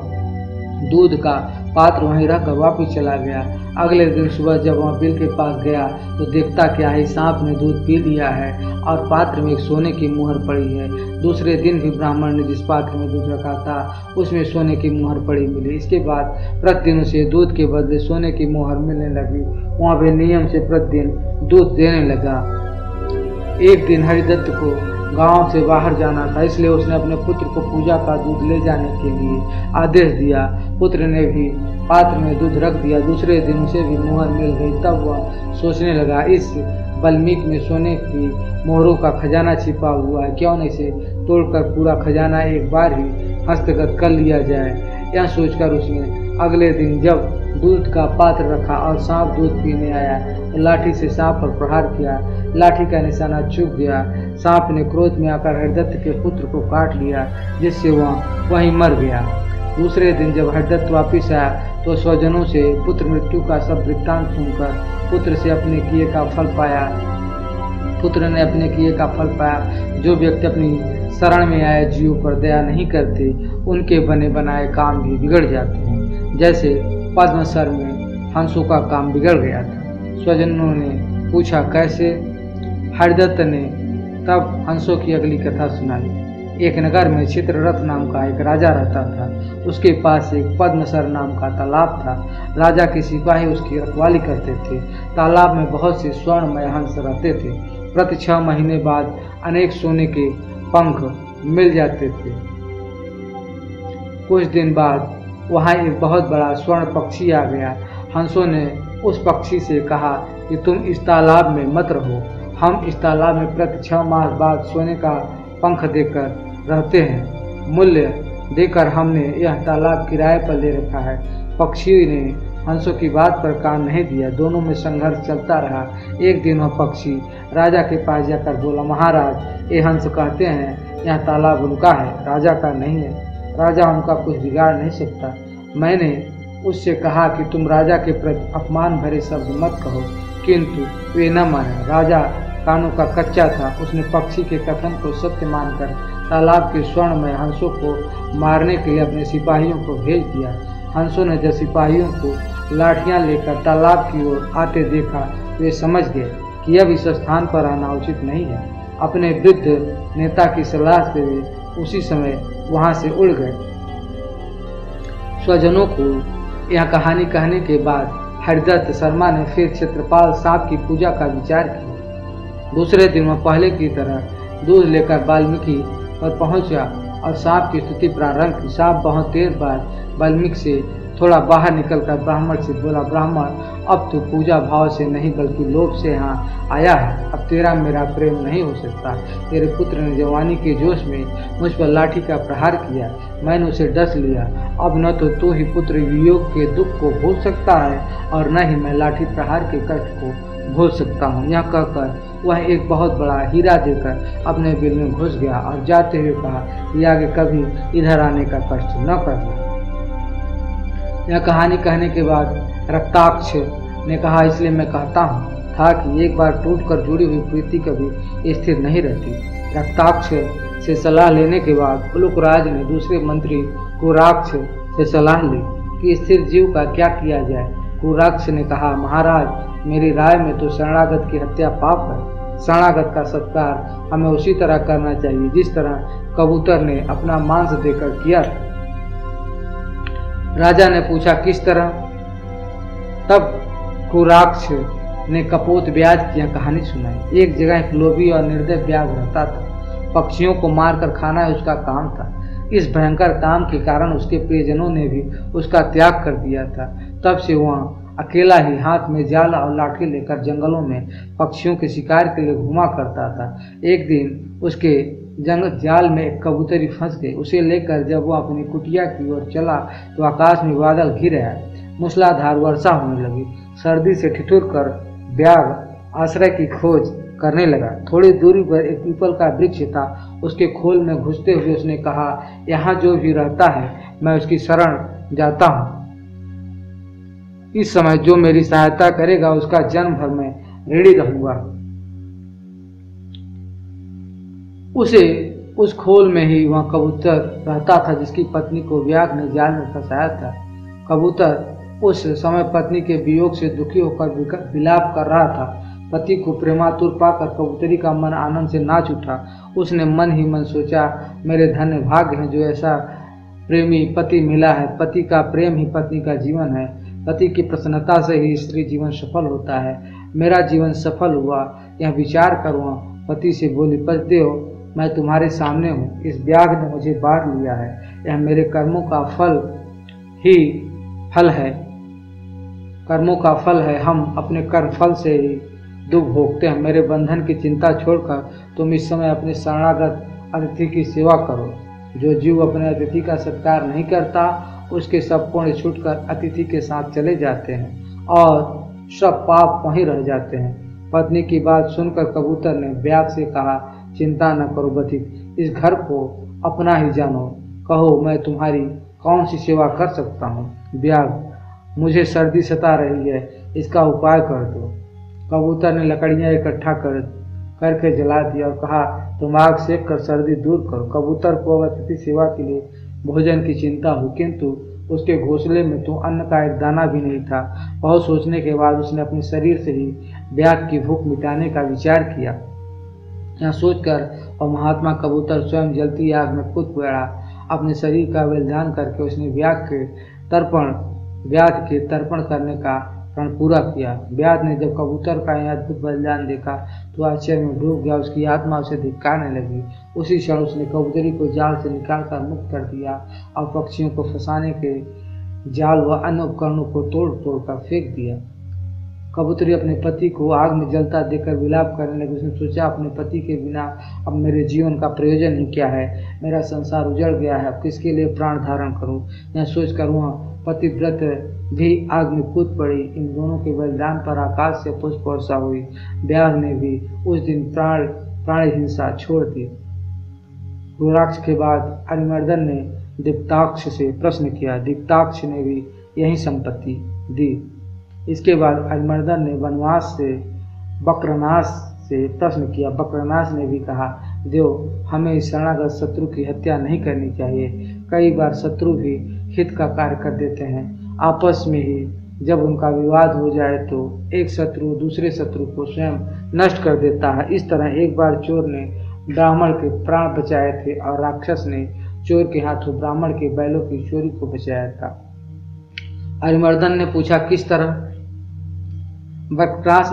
A: दूध का पात्र वहीं रखकर वापिस चला गया। अगले दिन सुबह जब वह बिल के पास गया तो देखता क्या है, सांप ने दूध पी लिया है और पात्र में एक सोने की मुहर पड़ी है। दूसरे दिन भी ब्राह्मण ने जिस पात्र में दूध रखा था उसमें सोने की मुहर पड़ी मिली। इसके बाद प्रतिदिन उसे दूध के बदले सोने की मुहर मिलने लगी। वहाँ वे नियम से प्रतिदिन दूध देने लगा। एक दिन हरिदत्त को गांव से बाहर जाना था, इसलिए उसने अपने पुत्र को पूजा का दूध ले जाने के लिए आदेश दिया। पुत्र ने भी पात्र में दूध रख दिया। दूसरे दिन उसे भी मुहर मिल गई। तब वह सोचने लगा, इस वाल्मीकि में सोने की मोहरों का खजाना छिपा हुआ है, क्यों न इसे तोड़कर पूरा खजाना एक बार ही हस्तगत कर लिया जाए। यह सोचकर उसने अगले दिन जब दूध का पात्र रखा और सांप दूध पीने आया तो लाठी से सांप पर प्रहार किया। लाठी का निशाना चूक गया। सांप ने क्रोध में आकर हरिदत्त के पुत्र को काट लिया, जिससे वह वहीं मर गया। दूसरे दिन जब हरिदत्त वापिस आया तो स्वजनों से पुत्र मृत्यु का सब वृत्तांत सुनकर पुत्र ने अपने किए का फल पाया। जो व्यक्ति अपनी शरण में आए जीवों पर दया नहीं करते, उनके बने बनाए काम भी बिगड़ जाते हैं। जैसे पद्मसर में हंसों का काम बिगड़ गया था। स्वजनों ने पूछा, कैसे? हरिदत्त ने तब हंसों की अगली कथा सुनाई। एक नगर में चित्ररथ नाम का एक राजा रहता था। उसके पास एक पद्मसर नाम का तालाब था। राजा के सिपाही उसकी रखवाली करते थे। तालाब में बहुत से स्वर्णमय हंस रहते थे। प्रति 6 महीने बाद अनेक सोने के पंख मिल जाते थे। कुछ दिन बाद वहाँ एक बहुत बड़ा स्वर्ण पक्षी आ गया। हंसों ने उस पक्षी से कहा कि तुम इस तालाब में मत रहो, हम इस तालाब में प्रति 6 मास बाद सोने का पंख देकर रहते हैं। मूल्य देकर हमने यह तालाब किराए पर ले रखा है। पक्षी ने हंसों की बात पर कान नहीं दिया। दोनों में संघर्ष चलता रहा। एक दिन वह पक्षी राजा के पास जाकर बोला, महाराज, ये हंस कहते हैं यह तालाब उनका है, राजा का नहीं है। राजा उनका कुछ बिगाड़ नहीं सकता। मैंने उससे कहा कि तुम राजा के प्रति अपमान भरे शब्द मत कहो, किंतु वे न माने। राजा कानों का कच्चा था। उसने पक्षी के कथन को सत्य मानकर तालाब के स्वर्णमय हंसों को मारने के लिए अपने सिपाहियों को भेज दिया। हंसों ने जब सिपाहियों को लाठियां लेकर तालाब की ओर आते देखा, वे समझ गए कि अब इस स्थान पर आना उचित नहीं है। अपने वृद्ध नेता की सलाह से वे उसी समय वहां से उड़ गए। स्वजनों को यह कहानी कहने के बाद हरिदत्त शर्मा ने फिर क्षेत्रपाल सांप की पूजा का विचार किया। दूसरे दिन वह पहले की तरह दूध लेकर वाल्मीकि पर पहुंचा और सांप की स्तुति प्रारंभ की। सांप बहुत देर बाद वाल्मीकि से थोड़ा बाहर निकलकर ब्राह्मण से बोला, ब्राह्मण, अब तो पूजा भाव से नहीं बल्कि लोभ से यहाँ आया है। अब तेरा मेरा प्रेम नहीं हो सकता। तेरे पुत्र ने जवानी के जोश में मुझ पर लाठी का प्रहार किया, मैंने उसे डस लिया। अब न तो तू ही पुत्र वियोग के दुख को भूल सकता है और न ही मैं लाठी प्रहार के कष्ट को भूल सकता हूँ। यह कहकर वह एक बहुत बड़ा हीरा देकर अपने बिल में घुस गया और जाते हुए कहा कि आगे कभी इधर आने का कष्ट न करना। यह कहानी कहने के बाद रक्ताक्ष ने कहा, इसलिए मैं कहता हूँ था कि एक बार टूटकर जुड़ी हुई प्रीति कभी स्थिर नहीं रहती। रक्ताक्ष से सलाह लेने के बाद उलुकराज ने दूसरे मंत्री कुराक्ष से सलाह ली कि स्थिर जीव का क्या किया जाए। कुराक्ष ने कहा, महाराज, मेरी राय में तो शरणागत की हत्या पाप है। शरणागत का सत्कार हमें उसी तरह करना चाहिए जिस तरह कबूतर ने अपना मांस देकर किया था। राजा ने पूछा, किस तरह? तब कुराक्ष ने कपोत ब्याज की कहानी सुनाई। एक जगह एक लोभी और निर्दय ब्याज रहता था। पक्षियों को मारकर खाना उसका काम था। इस भयंकर काम के कारण उसके प्रियजनों ने भी उसका त्याग कर दिया था। तब से वह अकेला ही हाथ में जाल और लाठी लेकर जंगलों में पक्षियों के शिकार के लिए घुमा करता था। एक दिन उसके जाल में एक कबूतरी फंस गई। उसे लेकर जब वह अपनी कुटिया की ओर चला तो आकाश में बादल घिर आया। मूसलाधार वर्षा होने लगी। सर्दी से ठिठुर कर ब्याग आश्रय की खोज करने लगा। थोड़ी दूरी पर एक पीपल का वृक्ष था। उसके खोल में घुसते हुए उसने कहा, यहाँ जो भी रहता है मैं उसकी शरण जाता हूँ। इस समय जो मेरी सहायता करेगा उसका जन्म भर में ऋणी रहूंगा। उसे उस खोल में ही वह कबूतर रहता था जिसकी पत्नी को व्याघ्र ने जाल में फंसाया था। कबूतर उस समय पत्नी के वियोग से दुखी होकर विलाप कर रहा था। पति को प्रेमातुर पाकर कबूतरी का मन आनंद से नाच उठा। उसने मन ही मन सोचा, मेरे धन्य भाग्य हैं जो ऐसा प्रेमी पति मिला है। पति का प्रेम ही पत्नी का जीवन है। पति की प्रसन्नता से ही स्त्री जीवन सफल होता है। मेरा जीवन सफल हुआ, यह विचार करूँ। पति से बोली, पतिदेव, मैं तुम्हारे सामने हूँ। इस व्याघ ने मुझे बांट लिया है। यह मेरे कर्मों का फल है। कर्मों का फल है। हम अपने कर्म फल से ही दुख भोगते हैं। मेरे बंधन की चिंता छोड़कर तुम इस समय अपने शरणागत अतिथि की सेवा करो। जो जीव अपने अतिथि का सत्कार नहीं करता, उसके सब पुण्य छूटकर अतिथि के साथ चले जाते हैं और सब पाप वहीं रह जाते हैं। पत्नी की बात सुनकर कबूतर ने व्याघ से कहा, चिंता न करो बधिक, इस घर को अपना ही जानो। कहो, मैं तुम्हारी कौन सी सेवा कर सकता हूँ। व्याघ, मुझे सर्दी सता रही है, इसका उपाय कर दो। कबूतर ने लकड़ियाँ इकट्ठा करके जला दिया और कहा, तुम आग सेक कर सर्दी दूर करो। कबूतर को अतिथि सेवा के लिए भोजन की चिंता हुई, किंतु उसके घोंसले में तो अन्न का एक दाना भी नहीं था। बहुत सोचने के बाद उसने अपने शरीर से ही व्याघ की भूख मिटाने का विचार किया। यह सोचकर और महात्मा कबूतर स्वयं जलती आग में कूद पड़ा। अपने शरीर का बलिदान करके उसने व्याघ के तर्पण करने का प्रण पूरा किया। व्याघ ने जब कबूतर का यह अद्भुत बलिदान देखा तो आश्चर्य में डूब गया। उसकी आत्मा उसे धिक्कारने लगी। उसी क्षण उसने कबूतरी को जाल से निकालकर मुक्त कर दिया और पक्षियों को फंसाने के जाल व अन्य उपकरणों को तोड़ कर फेंक दिया। कबूतरी अपने पति को आग में जलता देखकर विलाप करने लगी। उसने सोचा, अपने पति के बिना अब मेरे जीवन का प्रयोजन ही क्या है। मेरा संसार उजड़ गया है, अब किसके लिए प्राण धारण करूं। यह सोचकर वह पतिव्रत भी आग में कूद पड़ी। इन दोनों के बलिदान पर आकाश से पुष्प वर्षा हुई। व्याघ ने भी उस दिन प्राण हिंसा छोड़ दी। रुद्राक्ष के बाद अरिमर्दन ने दिक्ताक्ष से प्रश्न किया। दिक्ताक्ष ने भी यही संपत्ति दी। इसके बाद अरिमर्दन ने वनवास से बक्रनाश से प्रश्न किया। बक्रनाश ने भी कहा, देव, हमें इस शरणागत शत्रु की हत्या नहीं करनी चाहिए। कई बार शत्रु भी हित का कार्य कर देते हैं। आपस में ही जब उनका विवाद हो जाए तो एक शत्रु दूसरे शत्रु को स्वयं नष्ट कर देता है। इस तरह एक बार चोर ने ब्राह्मण के प्राण बचाए थे और राक्षस ने चोर के हाथों ब्राह्मण के बैलों की चोरी को बचाया था। अरिमर्दन ने पूछा, किस तरह। बक्रनाश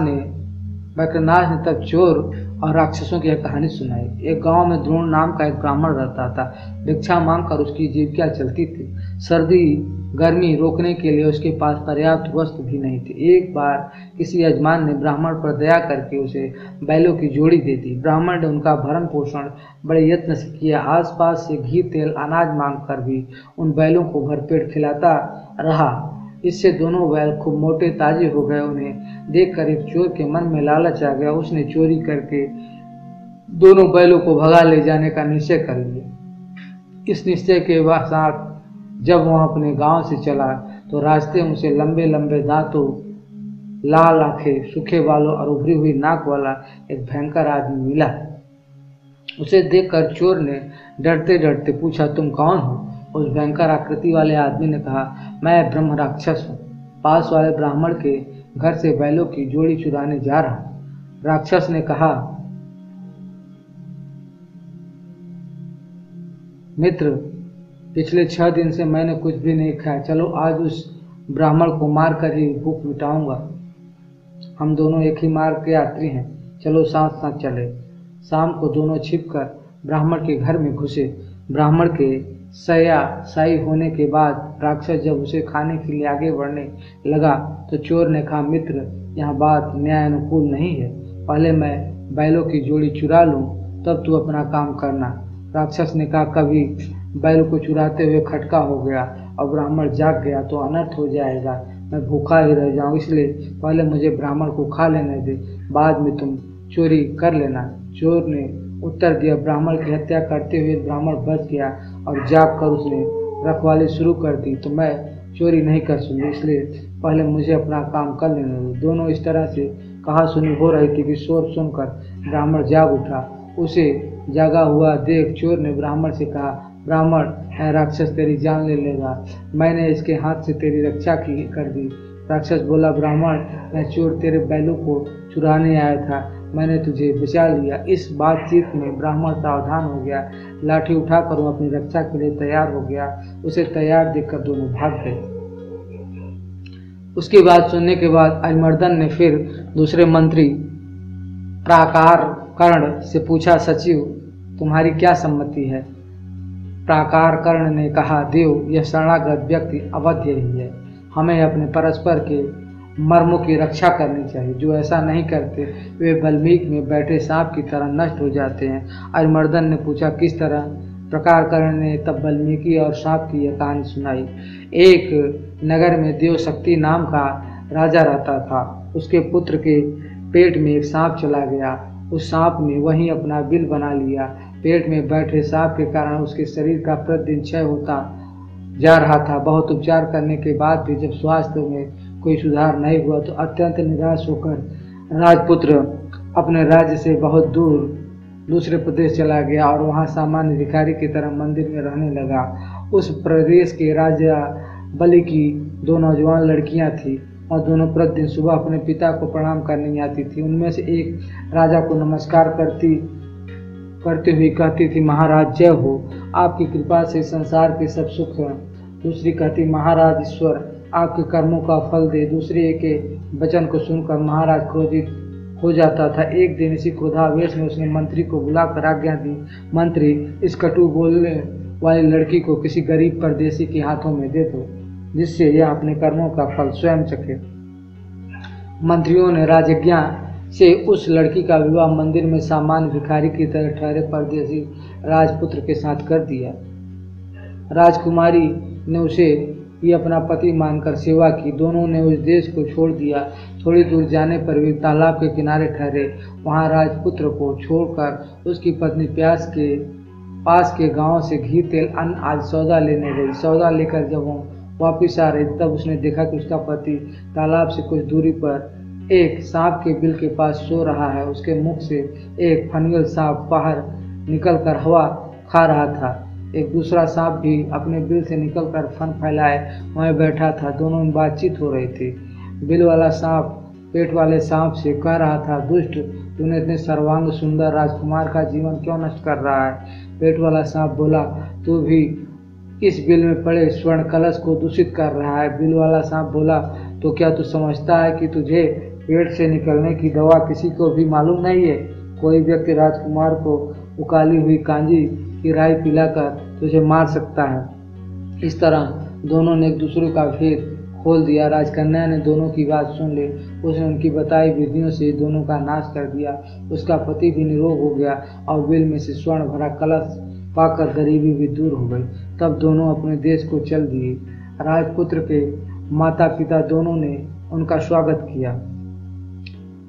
A: ने तब चोर और राक्षसों की कहानी सुनाई। एक गांव में द्रोण नाम का एक ब्राह्मण रहता था। भिक्षा मांगकर उसकी जीविका चलती थी। सर्दी गर्मी रोकने के लिए उसके पास पर्याप्त वस्त्र भी नहीं थे। एक बार किसी यजमान ने ब्राह्मण पर दया करके उसे बैलों की जोड़ी दे दी। ब्राह्मण ने उनका भरण पोषण बड़े यत्न से किया। आसपास से घी तेल अनाज मांगकर भी उन बैलों को भरपेट खिलाता रहा। इससे दोनों बैल खूब मोटे ताजे हो गए। उन्हें देखकर एक चोर के मन में लालच आ गया। उसने चोरी करके दोनों बैलों को भगा ले जाने का निश्चय कर लिया। इस निश्चय के साथ जब वह अपने गांव से चला तो रास्ते में उसे लंबे लंबे दांतों, लाल आंखें, सूखे बालों और उभरी हुई नाक वाला एक भयंकर आदमी मिला। उसे देखकर चोर ने डरते डरते पूछा, तुम कौन हो। उस भयंकर आकृति वाले आदमी ने कहा, मैं ब्रह्म राक्षस हूँ। पास वाले ब्राह्मण के घर से बैलों की जोड़ी चुराने जा रहा हूँ। राक्षस ने कहा, मित्र, पिछले 6 दिन से मैंने कुछ भी नहीं खाया। चलो आज उस ब्राह्मण को मार कर ही भूख मिटाऊंगा। हम दोनों एक ही मार्ग के यात्री हैं, चलो साथ साथ चले। शाम को दोनों छिपकर ब्राह्मण के घर में घुसे। ब्राह्मण के साई होने के बाद राक्षस जब उसे खाने के लिए आगे बढ़ने लगा तो चोर ने कहा, मित्र, यह बात न्याय अनुकूल नहीं है। पहले मैं बैलों की जोड़ी चुरा लूं, तब तू अपना काम करना। राक्षस ने कहा, कभी बैल को चुराते हुए खटका हो गया और ब्राह्मण जाग गया तो अनर्थ हो जाएगा। मैं भूखा ही रह जाऊं, इसलिए पहले मुझे ब्राह्मण को खा लेने दे, बाद में तुम चोरी कर लेना। चोर ने उत्तर दिया। ब्राह्मण की हत्या करते हुए ब्राह्मण बच गया और जाग कर उसने रखवाली शुरू कर दी, तो मैं चोरी नहीं कर सकूंगी, इसलिए पहले मुझे अपना काम कर लेने दो। दोनों इस तरह से कहा सुनी हो रही थी कि शोर सुनकर ब्राह्मण जाग उठा। उसे जागा हुआ देख चोर ने ब्राह्मण से कहा, ब्राह्मण है राक्षस तेरी जान ले लेगा, मैंने इसके हाथ से तेरी रक्षा की कर दी। राक्षस बोला, ब्राह्मण मैं चोर तेरे बैलों को चुराने आया था, मैंने तुझे बचा लिया। इस बातचीत में ब्राह्मण सावधान हो गया, लाठी उठाकर वो अपनी रक्षा के लिए तैयार हो गया। उसे तैयार देखकर दोनों भाग गए। उसकी बात सुनने के बाद अरिमर्दन ने फिर दूसरे मंत्री प्राकार कर्ण से पूछा, सचिव तुम्हारी क्या सम्मति है? प्राकार कर्ण ने कहा, देव यह शरणागत व्यक्ति अवध्य ही है, हमें अपने परस्पर के मर्मों की रक्षा करनी चाहिए। जो ऐसा नहीं करते वे बल्मीक में बैठे सांप की तरह नष्ट हो जाते हैं। अरिमर्दन ने पूछा, किस तरह? प्रकार कर्ण ने तब बल्मीकी और सांप की यह कहानी सुनाई। एक नगर में देवशक्ति नाम का राजा रहता था। उसके पुत्र के पेट में एक सांप चला गया। उस सांप ने वहीं अपना बिल बना लिया। पेट में बैठे सांप के कारण उसके शरीर का प्रतिदिन क्षय होता जा रहा था। बहुत उपचार करने के बाद भी जब स्वास्थ्य में कोई सुधार नहीं हुआ तो अत्यंत निराश होकर राजपुत्र अपने राज्य से बहुत दूर दूसरे प्रदेश चला गया और वहां सामान्य भिखारी की तरह मंदिर में रहने लगा। उस प्रदेश के राजा बलि की 2 नौजवान लड़कियां थीं और दोनों प्रतिदिन सुबह अपने पिता को प्रणाम करने आती थी। उनमें से एक राजा को नमस्कार करते हुए कहती थी, महाराज जय हो, आपकी कृपा से संसार के सब सुख हैं। दूसरी कहती, महाराज ईश्वर आपके कर्मों का फल दे। दूसरे के वचन को सुनकर महाराज क्रोधित हो जाता था। एक दिन इसी क्रोधावेश में उसने मंत्री को बुलाकर आज्ञा दी, मंत्री इस कटु बोलने वाली लड़की को किसी गरीब परदेशी के हाथों में दे दो, जिससे यह अपने कर्मों का फल स्वयं चखे। मंत्रियों ने राजज्ञा से उस लड़की का विवाह मंदिर में सामान्य भिखारी की तरह ठहरे परदेशी राजपुत्र के साथ कर दिया। राजकुमारी ने उसे ही अपना पति मानकर सेवा की। दोनों ने उस देश को छोड़ दिया। थोड़ी दूर जाने पर वे तालाब के किनारे ठहरे। वहां राजपुत्र को छोड़कर उसकी पत्नी पास के गांव से घी, तेल, अन्न आदि सौदा लेने गई। सौदा लेकर जब वो वापिस आ रही तब उसने देखा कि उसका पति तालाब से कुछ दूरी पर एक सांप के बिल के पास सो रहा है। उसके मुख से एक फनियल सांप बाहर निकलकर हवा खा रहा था। एक दूसरा सांप भी अपने बिल से निकलकर फन फैलाए वहीं बैठा था। दोनों में बातचीत हो रही थी। बिल वाला सांप पेट वाले सांप से कह रहा था, दुष्ट, तूने इतने सर्वांग सुंदर राजकुमार का जीवन क्यों नष्ट कर रहा है? पेट वाला सांप बोला, तू भी इस बिल में पड़े स्वर्ण कलश को दूषित कर रहा है। बिल वाला सांप बोला, तो क्या तू समझता है कि तुझे पेट से निकलने की दवा किसी को भी मालूम नहीं है? कोई व्यक्ति राजकुमार को उकाली हुई कांजी की राई पिलाकर तुझे मार सकता है। इस तरह दोनों ने एक दूसरे का भेद खोल दिया। राजकन्या ने दोनों की बात सुन ली। उसने उनकी बताई विधियों से दोनों का नाश कर दिया। उसका पति भी निरोग हो गया और बिल में से स्वर्ण भरा कलश पाकर गरीबी भी दूर हो गई। तब दोनों अपने देश को चल दिए। राजपुत्र के माता पिता दोनों ने उनका स्वागत किया।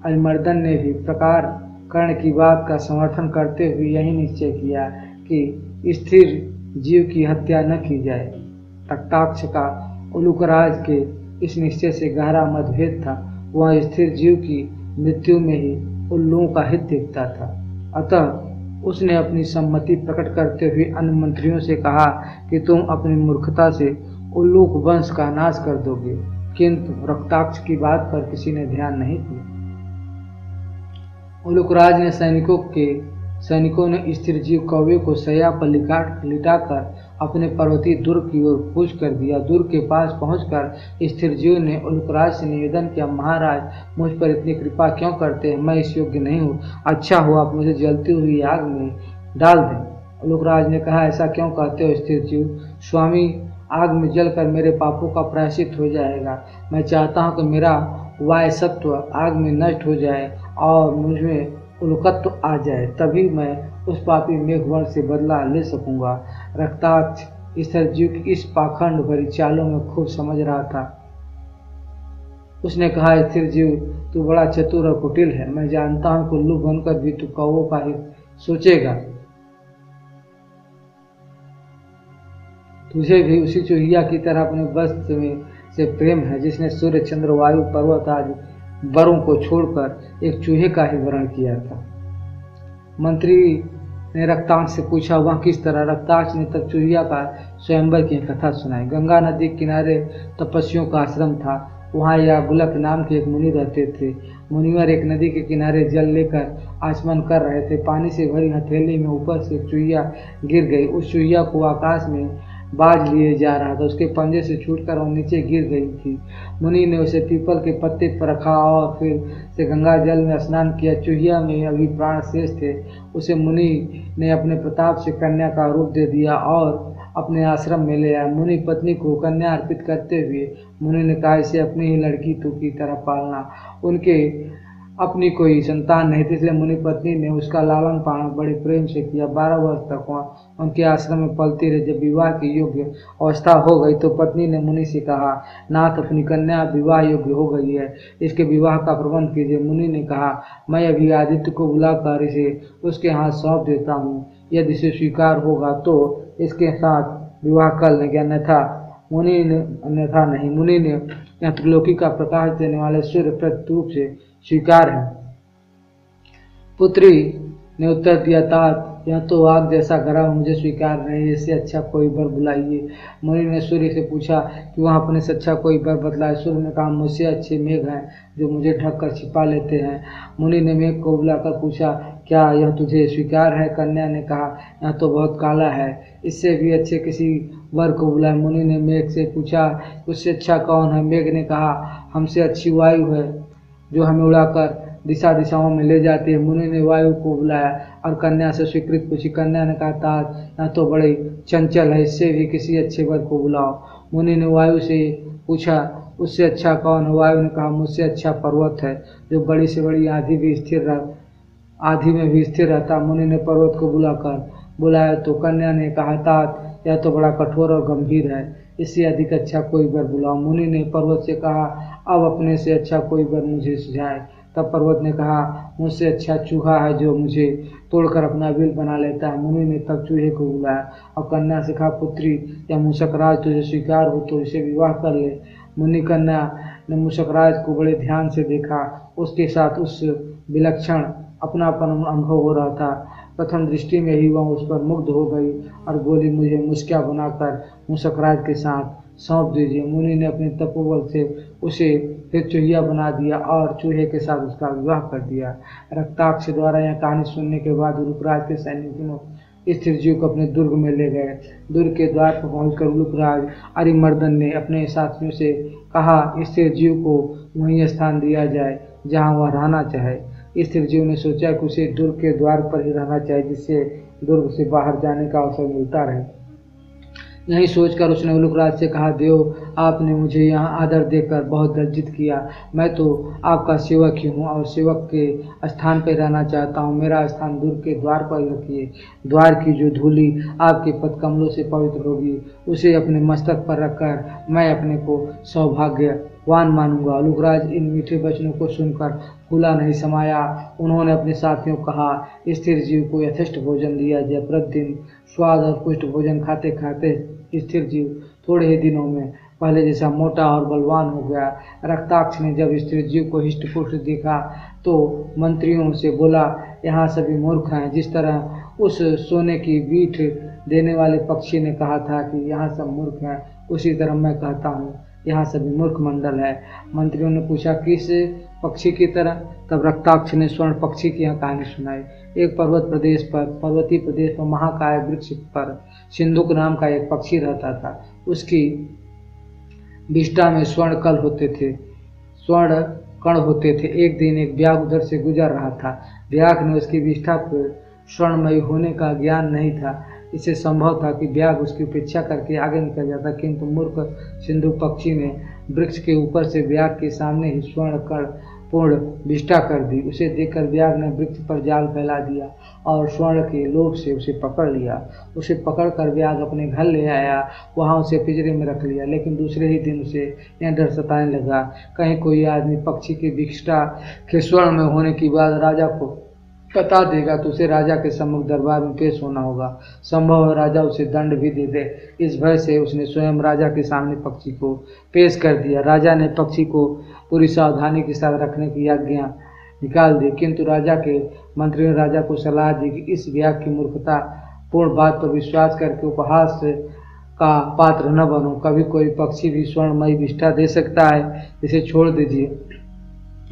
A: अरिमर्दन ने भी प्रकार कर्ण की बात का समर्थन करते हुए यही निश्चय किया कि स्थिर जीव की हत्या न की जाए। तख्ताक्ष का उलूकराज के इस निश्चय से गहरा मतभेद था। वह स्थिर जीव की मृत्यु में ही उल्लुओं का हित देखता था। अतः उसने अपनी सम्मति प्रकट करते हुए अन्य मंत्रियों से कहा कि तुम अपनी मूर्खता से उल्लूक वंश का नाश कर दोगे। किंतु रक्ताक्ष की बात पर किसी ने ध्यान नहीं दिया। उलूकराज ने सैनिकों ने स्थिर जीव कौवे को शैया पर लिटाकर अपने पर्वतीय दुर्ग की ओर कूच कर दिया। दुर्ग के पास पहुंचकर स्थिर जीव ने उलूकराज से निवेदन किया, महाराज मुझ पर इतनी कृपा क्यों करते हैं? मैं इस योग्य नहीं हूँ। अच्छा हो आप मुझे जलती हुई आग में डाल दें। उलूकराज ने कहा, ऐसा क्यों कहते हो स्थिर जीव? स्वामी, आग में जलकर मेरे पापों का प्रायश्चित हो जाएगा। मैं चाहता हूँ कि मेरा वायसत्व आग में नष्ट हो जाए और मुझमें उल्कत्व आ जाए, तभी मैं उस पापी मेघवर्ण से बदला ले सकूंगा। रक्ताक्ष स्थिर जीव की इस पाखंड भरी चालों में खूब समझ रहा था। उसने कहा, स्थिर जीव तू बड़ा चतुर और कुटिल है। मैं जानता हूँ कि उल्लू बनकर भी तू कौवों का ही सोचेगा। तुझे भी उसी चूहिया की तरह अपने वस्त्र में से प्रेम है जिसने सूर्य, चंद्र, वायु, पर्वत आदि वरों को छोड़कर एक चूहे का ही वरण किया था। मंत्री ने रक्ताक्ष से पूछा, वह किस तरह? रक्ताक्ष ने तब चूहिया का स्वयंवर की कथा सुनाई। गंगा नदी के किनारे तपस्वियों का आश्रम था। वहाँ यागुलक नाम के एक मुनि रहते थे। मुनिवर एक नदी के किनारे जल लेकर आचमन कर रहे थे। पानी से भरी हथेली में ऊपर से एक चूहिया गिर गई। उस चूहिया को आकाश में बाज लिए जा रहा था। उसके पंजे से छूटकर वह नीचे गिर गई थी। मुनि ने उसे पीपल के पत्ते पर रखा और फिर से गंगा जल में स्नान किया। चूहिया में अभी प्राण शेष थे। उसे मुनि ने अपने प्रताप से कन्या का रूप दे दिया और अपने आश्रम में ले आया। मुनि पत्नी को कन्या अर्पित करते हुए मुनि ने कहा, इसे अपनी ही लड़की तू की तरह पालना। उनके अपनी कोई संतान नहीं थी, इसलिए मुनि पत्नी ने उसका लालन पालन बड़े प्रेम से किया। 12 वर्ष तक वह उनके आश्रम में पलती रही। जब विवाह की योग्य अवस्था हो गई तो पत्नी ने मुनि से कहा, नाथ अपनी कन्या विवाह योग्य हो गई है, इसके विवाह का प्रबंध कीजिए। मुनि ने कहा, मैं अभी आदित्य को बुलाकर इसे उसके हाथ सौंप देता हूँ। यदि इसे स्वीकार होगा तो इसके साथ विवाह कर लेंगे, अन्यथा नहीं। मुनि ने यह त्रिलोकी का प्रकाश देने वाले सूर्य प्रतिरूप से स्वीकार है। पुत्री ने उत्तर दिया, तात यह तो आग जैसा गर्म, मुझे स्वीकार नहीं, इससे अच्छा कोई वर बुलाइए। मुनि ने सूर्य से पूछा कि वह अपने से अच्छा कोई वर बतलाए। सूर्य ने कहा, मुझसे अच्छे मेघ हैं जो मुझे ढककर छिपा लेते हैं। मुनि ने मेघ को बुलाकर पूछा, क्या यह तुझे स्वीकार है? कन्या ने कहा, यह तो बहुत काला है, इससे भी अच्छे किसी वर को बुलाए। मुनि ने मेघ से पूछा, उससे अच्छा कौन है? मेघ ने कहा, हमसे अच्छी वायु है जो हमें उड़ाकर दिशा दिशाओं में ले जाती है। मुनि ने वायु को बुलाया और कन्या से स्वीकृत पूछी। कन्या ने कहा, तात यह तो बड़ी चंचल है, इससे भी किसी अच्छे वर को बुलाओ। मुनि ने वायु से पूछा, उससे अच्छा कौन है? वायु ने कहा, मुझसे अच्छा पर्वत है जो बड़ी से बड़ी आंधी में भी स्थिर रहता। मुनि ने पर्वत को बुलाया तो कन्या ने कहा, तात यह तो बड़ा कठोर और गंभीर है, इससे अधिक अच्छा कोई वर बुलाओ। मुनि ने पर्वत से कहा, अब अपने से अच्छा कोई वर मुझे सुझाए। तब पर्वत ने कहा, मुझसे अच्छा चूहा है जो मुझे तोड़कर अपना बिल बना लेता है। मुनि ने तब चूहे को बुलाया और कन्या से कहा, पुत्री यह मूषकराज तुझे स्वीकार हो तो इसे विवाह कर ले। मुनि कन्या ने मूषकराज को बड़े ध्यान से देखा। उसके साथ उस विलक्षण अपनापन अनुभव हो रहा था। प्रथम दृष्टि में ही वह उस पर मुग्ध हो गई और बोली, मुझे मुस्किया बनाकर मूषकराज के साथ सौंप दीजिए। मुनि ने अपने तपोबल से उसे फिर चूहिया बना दिया और चूहे के साथ उसका विवाह कर दिया। रक्ताक्ष द्वारा यह कहानी सुनने के बाद उलूकराज के सैनिक स्थिरजीव को अपने दुर्ग में ले गए। दुर्ग के द्वार पर पहुंचकर उलूकराज अरिमर्दन ने अपने साथियों से कहा, स्थिरजीव को वहीं स्थान दिया जाए जहां वह रहना चाहे। स्थिरजीव ने सोचा कि उसे दुर्ग के द्वार पर ही रहना चाहिए, जिससे दुर्ग से बाहर जाने का अवसर मिलता रहे। यही सोचकर उसने उलूकराज से कहा, देव आपने मुझे यहाँ आदर देकर बहुत लज्जित किया। मैं तो आपका सेवक ही हूँ और सेवक के स्थान पर रहना चाहता हूँ। मेरा स्थान दुर्ग के द्वार पर रखिए। द्वार की जो धूली आपके पदकमलों से पवित्र होगी उसे अपने मस्तक पर रखकर मैं अपने को सौभाग्यवान मानूंगा। उलूकराज इन मीठे वचनों को सुनकर फूला नहीं समाया। उन्होंने अपने साथियों को कहा, स्थिर जीव को यथेष्ट भोजन दिया जाए। प्रतिदिन स्वाद और पुष्ट भोजन खाते खाते स्थिर जीव थोड़े ही दिनों में पहले जैसा मोटा और बलवान हो गया। रक्ताक्ष ने जब स्थिर जीव को हिष्ट पुष्ट देखा तो मंत्रियों से बोला, यहाँ सभी मूर्ख हैं। जिस तरह उस सोने की बीठ देने वाले पक्षी ने कहा था कि यहाँ सब मूर्ख हैं, उसी तरह मैं कहता हूँ यहाँ सभी मूर्ख मंडल है। मंत्रियों ने पूछा, किस पक्षी की तरह? तब रक्ताक्ष ने स्वर्ण पक्षी की यह कहानी सुनाई। एक पर्वतीय प्रदेश पर महाकाय वृक्ष पर सिंधुक नाम का एक पक्षी रहता था। उसकी विष्ठा में स्वर्ण कण होते थे। एक दिन एक व्याघ्र उधर से गुजर रहा था। व्याघ्र ने उसकी विष्ठा पर स्वर्णमयी होने का ज्ञान नहीं था। इससे संभव था कि व्याघ्र उसकी उपेक्षा करके आगे निकल जाता, किंतु मूर्ख सिंधु पक्षी ने वृक्ष के ऊपर से व्याघ्र के सामने ही स्वर्ण कण पूर्ण विष्ठा कर दी। उसे देखकर व्याघ्र ने वृक्ष पर जाल फैला दिया और स्वर्ण के लोभ से उसे पकड़ लिया। उसे पकड़कर व्याघ्र अपने घर ले आया, वहां उसे पिंजरे में रख लिया। लेकिन दूसरे ही दिन उसे यह डर सताने लगा, कहीं कोई आदमी पक्षी की विष्ठा के स्वर्ण में होने की बात राजा को बता देगा तो उसे राजा के सम्मुख दरबार में पेश होना होगा। संभव है राजा उसे दंड भी दे दे। इस भय से उसने स्वयं राजा के सामने पक्षी को पेश कर दिया। राजा ने पक्षी को पूरी सावधानी के साथ रखने की आज्ञा निकाल दिए। किंतु राजा के मंत्री ने राजा को सलाह दी कि इस व्याग की मूर्खता पूर्ण बात पर विश्वास करके उपहास का पात्र न बनो। कभी कोई पक्षी भी स्वर्णमयी विष्ठा दे सकता है, इसे छोड़ दीजिए।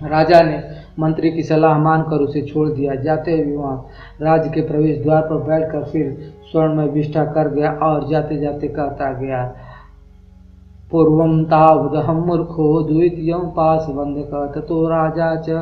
A: राजा ने मंत्री की सलाह मानकर उसे छोड़ दिया। जाते हुए वहाँ राज्य के प्रवेश द्वार पर बैठकर फिर स्वर्णमय विष्ठा कर गया और जाते जाते कहता गया, पूर्वं तावदहं मूर्खो द्वितीयं पाशबंधकः ततो राजा च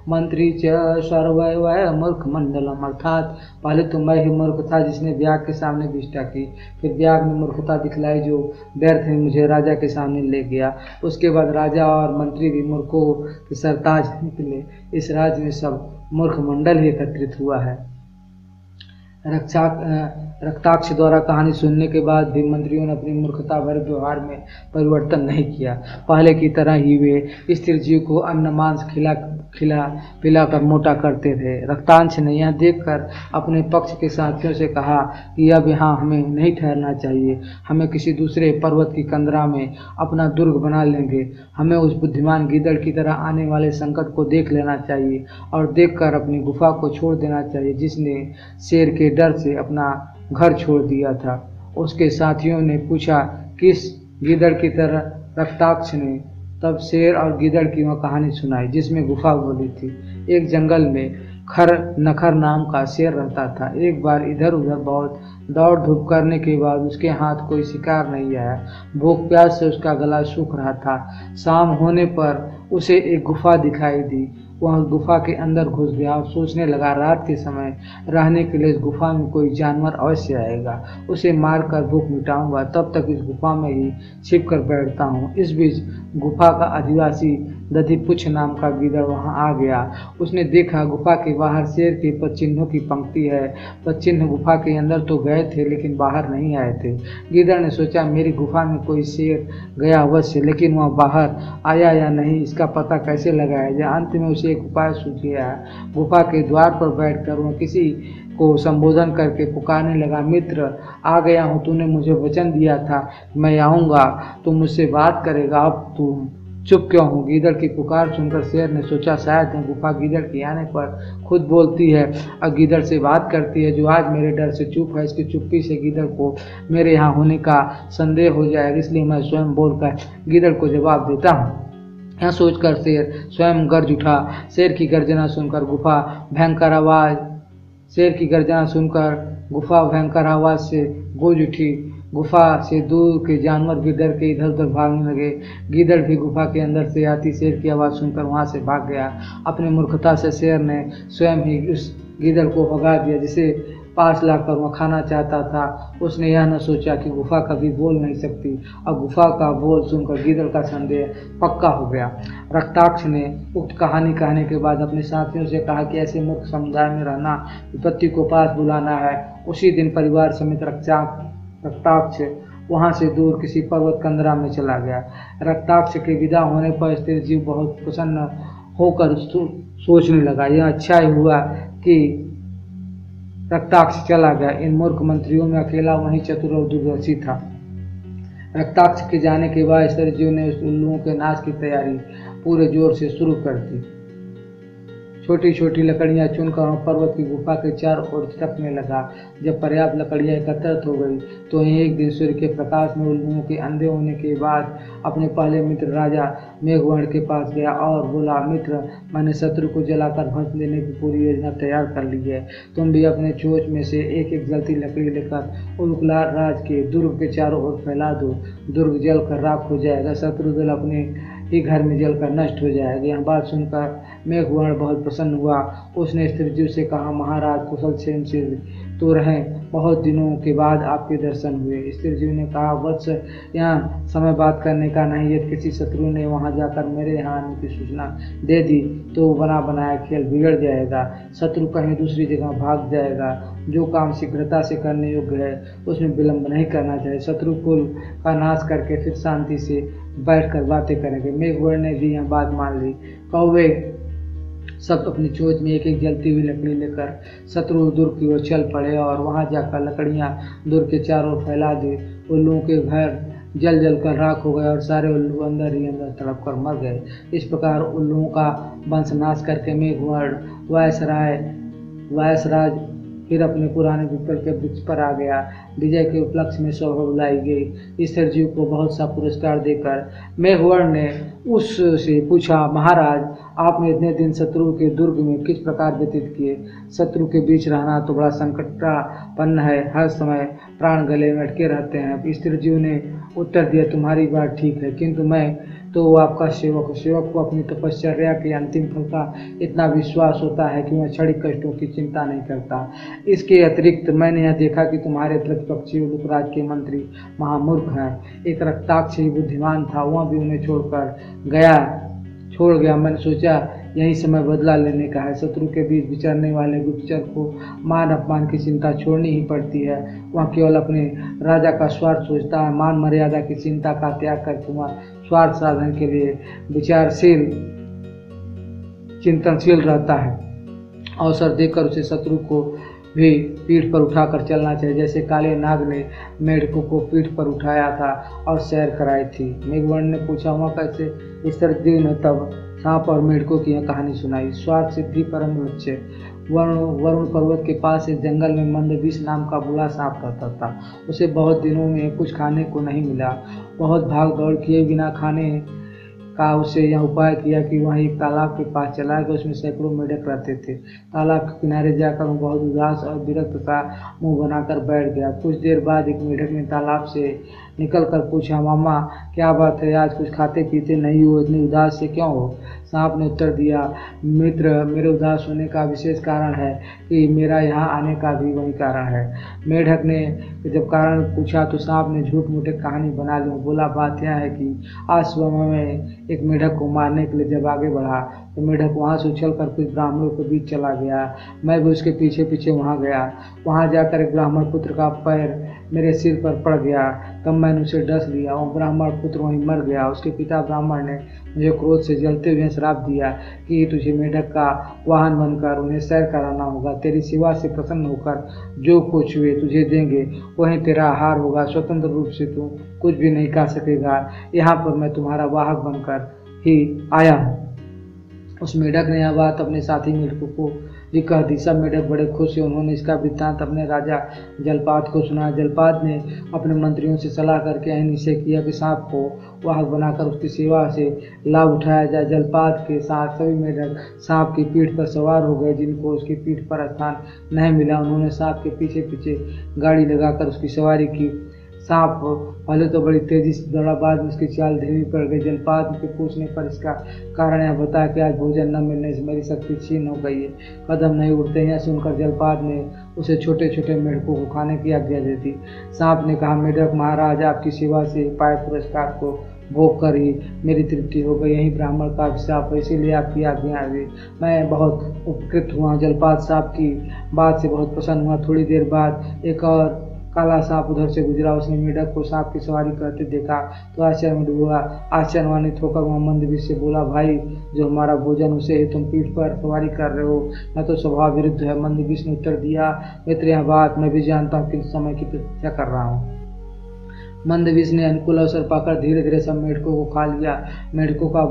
A: मंत्री च सर्वैव मूर्खमंडलम। अर्थात पहले तो मैं ही मूर्ख था जिसने व्याग के सामने विष्ठा की, फिर व्याग ने मूर्खता दिखलाई जो व्यर्थ ही मुझे राजा के सामने ले गया। उसके बाद राजा और मंत्री भी मूर्खों के सरताज निकले। इस राज्य में सब मूर्ख मंडल ही एकत्रित हुआ है। रक्ताक्ष द्वारा कहानी सुनने के बाद भी मंत्रियों ने अपनी मूर्खता भरे व्यवहार में परिवर्तन नहीं किया। पहले की तरह ही वे स्थिर जीव को अन्न मांस खिला पिलाकर मोटा करते थे। रक्तांश ने यह देखकर अपने पक्ष के साथियों से कहा कि अब यहाँ हमें नहीं ठहरना चाहिए, हमें किसी दूसरे पर्वत की कंदरा में अपना दुर्ग बना लेंगे। हमें उस बुद्धिमान गीदड़ की तरह आने वाले संकट को देख लेना चाहिए और देखकर अपनी गुफा को छोड़ देना चाहिए, जिसने शेर के डर से अपना घर छोड़ दिया था। उसके साथियों ने पूछा, किस गीदड़ की तरह? रक्ताक्ष ने तब शेर और गीदड़ की वह कहानी सुनाई जिसमें गुफा बोली थी। एक जंगल में नखर नाम का शेर रहता था। एक बार इधर उधर बहुत दौड़ धूप करने के बाद उसके हाथ कोई शिकार नहीं आया। भूख प्यास से उसका गला सूख रहा था। शाम होने पर उसे एक गुफा दिखाई दी। वह गुफा के अंदर घुस गया और सोचने लगा, रात के समय रहने के लिए इस गुफा में कोई जानवर अवश्य आएगा, उसे मारकर भूख मिटाऊंगा, तब तक इस गुफा में ही छिप कर बैठता हूँ। इस बीच गुफा का आदिवासी दधिपुच्छ नाम का गीदड़ वहां आ गया। उसने देखा गुफा के बाहर शेर के पदचिन्हों की पंक्ति है। पदचिन्ह गुफा के अंदर तो गए थे लेकिन बाहर नहीं आए थे। गीदड़ ने सोचा, मेरी गुफा में कोई शेर गया अवश्य, लेकिन वह बाहर आया या नहीं इसका पता कैसे लगाया जाए। अंत में उसे एक उपाय सूझ गया। गुफा के द्वार पर बैठकर वह किसी को संबोधन करके पुकारने लगा, मित्र आ गया हूँ, तूने मुझे वचन दिया था मैं आऊँगा तो मुझसे बात करेगा, अब तुम चुप क्यों हो? गीदड़ की पुकार सुनकर शेर ने सोचा, शायद यह गुफा गीदड़ के आने पर खुद बोलती है और गीदड़ से बात करती है, जो आज मेरे डर से चुप है, इसकी चुप्पी से गीदड़ को मेरे यहाँ होने का संदेह हो जाएगा, इसलिए मैं स्वयं बोलकर गीदड़ को जवाब देता हूँ। यह सोचकर शेर स्वयं गर्ज उठा। शेर की गर्जना सुनकर गुफा भयंकर आवाज से गूंज उठी। गुफा से दूर के जानवर भी डर के इधर उधर भागने लगे। गीदड़ भी गुफा के अंदर से आती शेर की आवाज़ सुनकर वहां से भाग गया। अपनी मूर्खता से शेर ने स्वयं ही उस गीदड़ को भगा दिया जिसे पास लाकर वह खाना चाहता था। उसने यह न सोचा कि गुफा कभी बोल नहीं सकती और गुफा का बोल सुनकर गीदड़ का संदेह पक्का हो गया। रक्ताक्ष ने उक्त कहानी कहने के बाद अपने साथियों से कहा कि ऐसे मूर्ख समुदाय में रहना विपत्ति को पास बुलाना है। उसी दिन परिवार समेत रक्ताक्ष वहां से दूर किसी पर्वत कंदरा में चला गया। रक्ताक्ष के विदा होने पर स्थिर जीव बहुत प्रसन्न होकर सोचने लगा, यह अच्छा ही हुआ कि रक्ताक्ष चला गया। इन मूर्ख मंत्रियों में अकेला वही चतुर और दूरदर्शी था। रक्ताक्ष के जाने के बाद स्थिर जीव ने उस उल्लुओं के नाश की तैयारी पूरे जोर से शुरू कर दी। छोटी छोटी लकड़ियां चुनकर वह पर्वत की गुफा के चारों ओर छिटकने लगा। जब पर्याप्त लकड़ियां एकत्रित हो गई तो एक दिन सूर्य के प्रकाश में उल्लुओं के अंधे होने के बाद अपने पहले मित्र राजा मेघवर्ण के पास गया और बोला, मित्र, मैंने शत्रु को जलाकर भस्म देने की पूरी योजना तैयार कर ली है। तुम भी अपने चोंच में से एक एक जलती लकड़ी लेकर उल्का राज के दुर्ग के चारों ओर फैला दो। दुर्ग जलकर राख हो जाएगा, शत्रु दल अपने ही घर में जलकर नष्ट हो जाएगा। यह बात सुनकर मेघवर्ण बहुत प्रसन्न हुआ। उसने स्त्रीजीव से कहा, महाराज कुशल क्षेम से तो रहें, बहुत दिनों के बाद आपके दर्शन हुए। स्त्रीजीव ने कहा, वत्स, यहाँ समय बात करने का नहीं। यदि किसी शत्रु ने वहां जाकर मेरे यहाँ आने की सूचना दे दी तो बना बनाया खेल बिगड़ जाएगा। शत्रु कहीं दूसरी जगह भाग जाएगा। जो काम शीघ्रता से करने योग्य है उसमें विलंब नहीं करना चाहिए। शत्रु कुल का नाश करके फिर शांति से बैठकर बातें करेंगे। मेघवर्ण ने भी यह बात मान ली। कौवे सब अपनी चोंच में एक एक जलती हुई लकड़ी लेकर शत्रु दुर्ग की ओर चल पड़े और वहां जाकर लकड़ियां दुर्ग के चारों ओर फैला दी। उल्लुओं के घर जल जल कर राख हो गए और सारे उल्लू अंदर ही अंदर तड़प कर मर गए। इस प्रकार उल्लुओं का वंशनाश करके मेघवर्ण वायसराज फिर अपने पुराने पीपल के वृक्ष पर आ गया। विजय के उपलक्ष्य में सभा बुलाई गई। स्थिरजीव को बहुत सा पुरस्कार देकर मेघवर्ण ने उससे पूछा, महाराज आपने इतने दिन शत्रु के दुर्ग में किस प्रकार व्यतीत किए? शत्रु के बीच रहना तो बड़ा संकटापन्न है, हर समय प्राण गले में अटके रहते हैं। स्थिरजीव ने उत्तर दिया, तुम्हारी बात ठीक है, किंतु मैं तो आपका सेवक हूँ। सेवक को अपनी तपश्चर्या के अंतिम फल का इतना विश्वास होता है कि वह क्षणिक कष्टों की चिंता नहीं करता। इसके अतिरिक्त मैंने यह देखा कि तुम्हारे प्रतिपक्षी उलूकराज के मंत्री महामूर्ख हैं। एक रक्ताक्ष ही बुद्धिमान था, वह भी उन्हें छोड़ गया। मैंने सोचा यही समय बदला लेने का है। शत्रु के बीच विचरने वाले गुप्तचर को मान अपमान की चिंता छोड़नी ही पड़ती है। वह केवल अपने राजा का स्वार्थ सोचता है, मान मर्यादा की चिंता का त्याग करके वह स्वार्थ साधन के लिए विचारशील चिंतनशील रहता है। अवसर देकर उसे शत्रु को भी पीठ पर उठाकर चलना चाहिए, जैसे काले नाग ने मेढकों को पीठ पर उठाया था और सैर कराई थी। मेघवर्ण ने पूछा, वहाँ कैसे? स्थिरजीव ने तब सांप और मेढकों की यह कहानी सुनाई। स्वार्थ सिद्धि परम लक्ष्य। वरुण पर्वत के पास एक जंगल में मंदविष नाम का बूढ़ा सांप रहता था। उसे बहुत दिनों में कुछ खाने को नहीं मिला। बहुत भाग दौड़ किए बिना खाने का उसे यह उपाय किया कि वह एक तालाब के पास चला गया। उसमें सैकड़ों मेढक रहते थे। तालाब के किनारे जाकर वह बहुत उदास और विरक्त सा मुंह बनाकर बैठ गया। कुछ देर बाद एक मेढक ने तालाब से निकलकर पूछा, मामा क्या बात है, आज कुछ खाते पीते नहीं हो, इतने उदास से क्यों हो? सांप ने उत्तर दिया, मित्र, मेरे उदास होने का विशेष कारण है कि मेरा यहाँ आने का भी वही कारण है। मेढक ने जब कारण पूछा तो सांप ने झूठ मूठ कहानी बना ली। बोला, बात यह है कि आज सुबह में एक मेढक को मारने के लिए जब आगे बढ़ा तो मेढक वहाँ से उछलकर कुछ ब्राह्मणों के बीच चला गया। मैं भी उसके पीछे पीछे वहाँ गया। वहाँ जाकर एक ब्राह्मण पुत्र का पैर मेरे सिर पर पड़ गया। तब मैंने उसे डस लिया। वो ब्राह्मण पुत्र वहीं मर गया। उसके पिता ब्राह्मण ने मुझे क्रोध से जलते हुए श्राप दिया कि तुझे मेढक का वाहन बनकर उन्हें सैर कराना होगा। तेरी सेवा से प्रसन्न होकर जो कुछ वे तुझे देंगे वही तेरा आहार होगा। स्वतंत्र रूप से तू कुछ भी नहीं खा सकेगा। यहाँ पर मैं तुम्हारा वाहक बनकर ही आया हूँ। उस मेढक ने यह बात अपने साथी मेढकों को भी कह दी। सब मेढक बड़े खुश हुए। उन्होंने इसका वृत्तांत अपने राजा जलपाद को सुनाया। जलपाद ने अपने मंत्रियों से सलाह करके यह निश्चय किया कि सांप को वाहक बनाकर उसकी सेवा से लाभ उठाया जाए। जलपाद के साथ सभी मेढक सांप की पीठ पर सवार हो गए। जिनको उसकी पीठ पर स्थान नहीं मिला उन्होंने सांप के पीछे पीछे गाड़ी लगाकर उसकी सवारी की। सांप पहले तो बड़ी तेजी से दौड़ा, बाद में उसकी चाल धीमी पड़ गई। जलपाद के पूछने पर इसका कारण यह बताया कि आज भोजन न मिलने से मेरी शक्ति क्षीण हो गई है, कदम नहीं उठते हैं। सुनकर जलपाद ने उसे छोटे छोटे मेढकों को खाने की आज्ञा दे दी। सांप ने कहा, मेढक महाराज, आपकी सेवा से पाए पुरस्कार को भोग कर ही मेरी तृप्ति हो गई। यही ब्राह्मण का अभिशाप है, इसीलिए आपकी आज्ञा हुई। मैं बहुत उपकृत हुआ। जलपाद सांप की बात से बहुत प्रसन्न हुआ। थोड़ी देर बाद एक और काला सांप उधर से गुजरा। उसने मेढक को सांप की सवारी करते देखा तो आश्चर्य में डूबा। आश्चर्यवान्वित होकर वह मंदविष से बोला, भाई, जो हमारा भोजन उसे ही तुम पीठ पर सवारी कर रहे हो, यह तो स्वभाव विरुद्ध है। मंदविष ने उत्तर दिया, मित्र, यह बात मैं भी जानता हूँ, किस समय की प्रतीक्षा कर रहा हूँ। मंदविष ने अनुकूल अवसर पाकर धीरे धीरे सब मेढकों को खा लिया। मेढकों का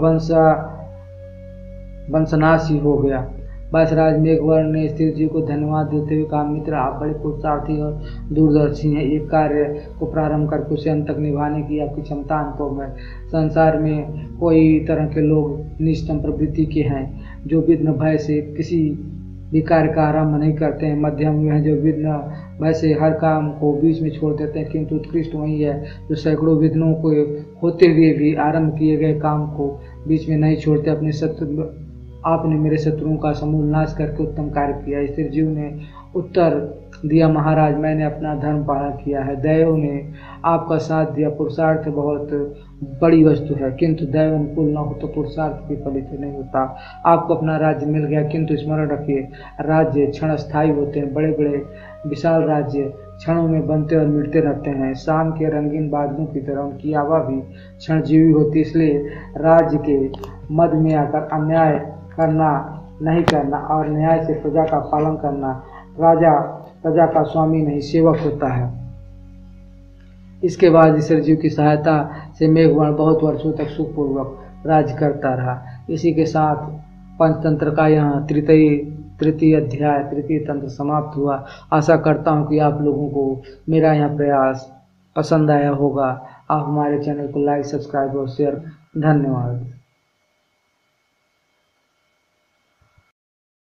A: वंशनाश ही हो गया। वायसराज मेघवर्ण ने स्थिरजीव को धन्यवाद देते हुए कहा, मित्र, आप बड़े पुरुषार्थी और दूरदर्शी हैं। एक कार्य को प्रारंभ करके उसे अंत तक निभाने की आपकी क्षमता अनुभव है। संसार में कोई तरह के लोग निष्ठम प्रवृत्ति के हैं, जो विघ्न भय से किसी भी कार्य का आरंभ नहीं करते हैं। मध्यम वे हैं जो विघ्न भय से हर काम को बीच में छोड़ देते हैं, किंतु उत्कृष्ट वही है जो सैकड़ों विघ्नों को होते हुए भी आरंभ किए गए काम को बीच में नहीं छोड़ते। आपने मेरे शत्रुओं का समूल नाश करके उत्तम कार्य किया। स्थिरजीव ने उत्तर दिया, महाराज, मैंने अपना धर्म पालन किया है। दैव ने आपका साथ दिया। पुरुषार्थ बहुत बड़ी वस्तु है, किंतु दैव अनुकूल न हो तो पुरुषार्थ भी फलित नहीं होता। आपको अपना राज्य मिल गया, किंतु स्मरण रखिए, राज्य क्षण स्थायी होते हैं। बड़े बड़े विशाल राज्य क्षणों में बनते और मिटते रहते हैं। शाम के रंगीन बादलों की तरह उनकी आवा भी क्षणजीवी होती। इसलिए राज्य के मध्य में आकर अन्याय करना नहीं करना और न्याय से प्रजा का पालन करना। राजा प्रजा का स्वामी नहीं, सेवक होता है। इसके बाद ईश्वर जी की सहायता से मेघवर्ण बहुत वर्षों तक सुखपूर्वक राज्य करता रहा। इसी के साथ पंचतंत्र का यहाँ तृतीय अध्याय तृतीय तंत्र समाप्त हुआ। आशा करता हूँ कि आप लोगों को मेरा यह प्रयास पसंद आया होगा। आप हमारे चैनल को लाइक, सब्सक्राइब और शेयर। धन्यवाद।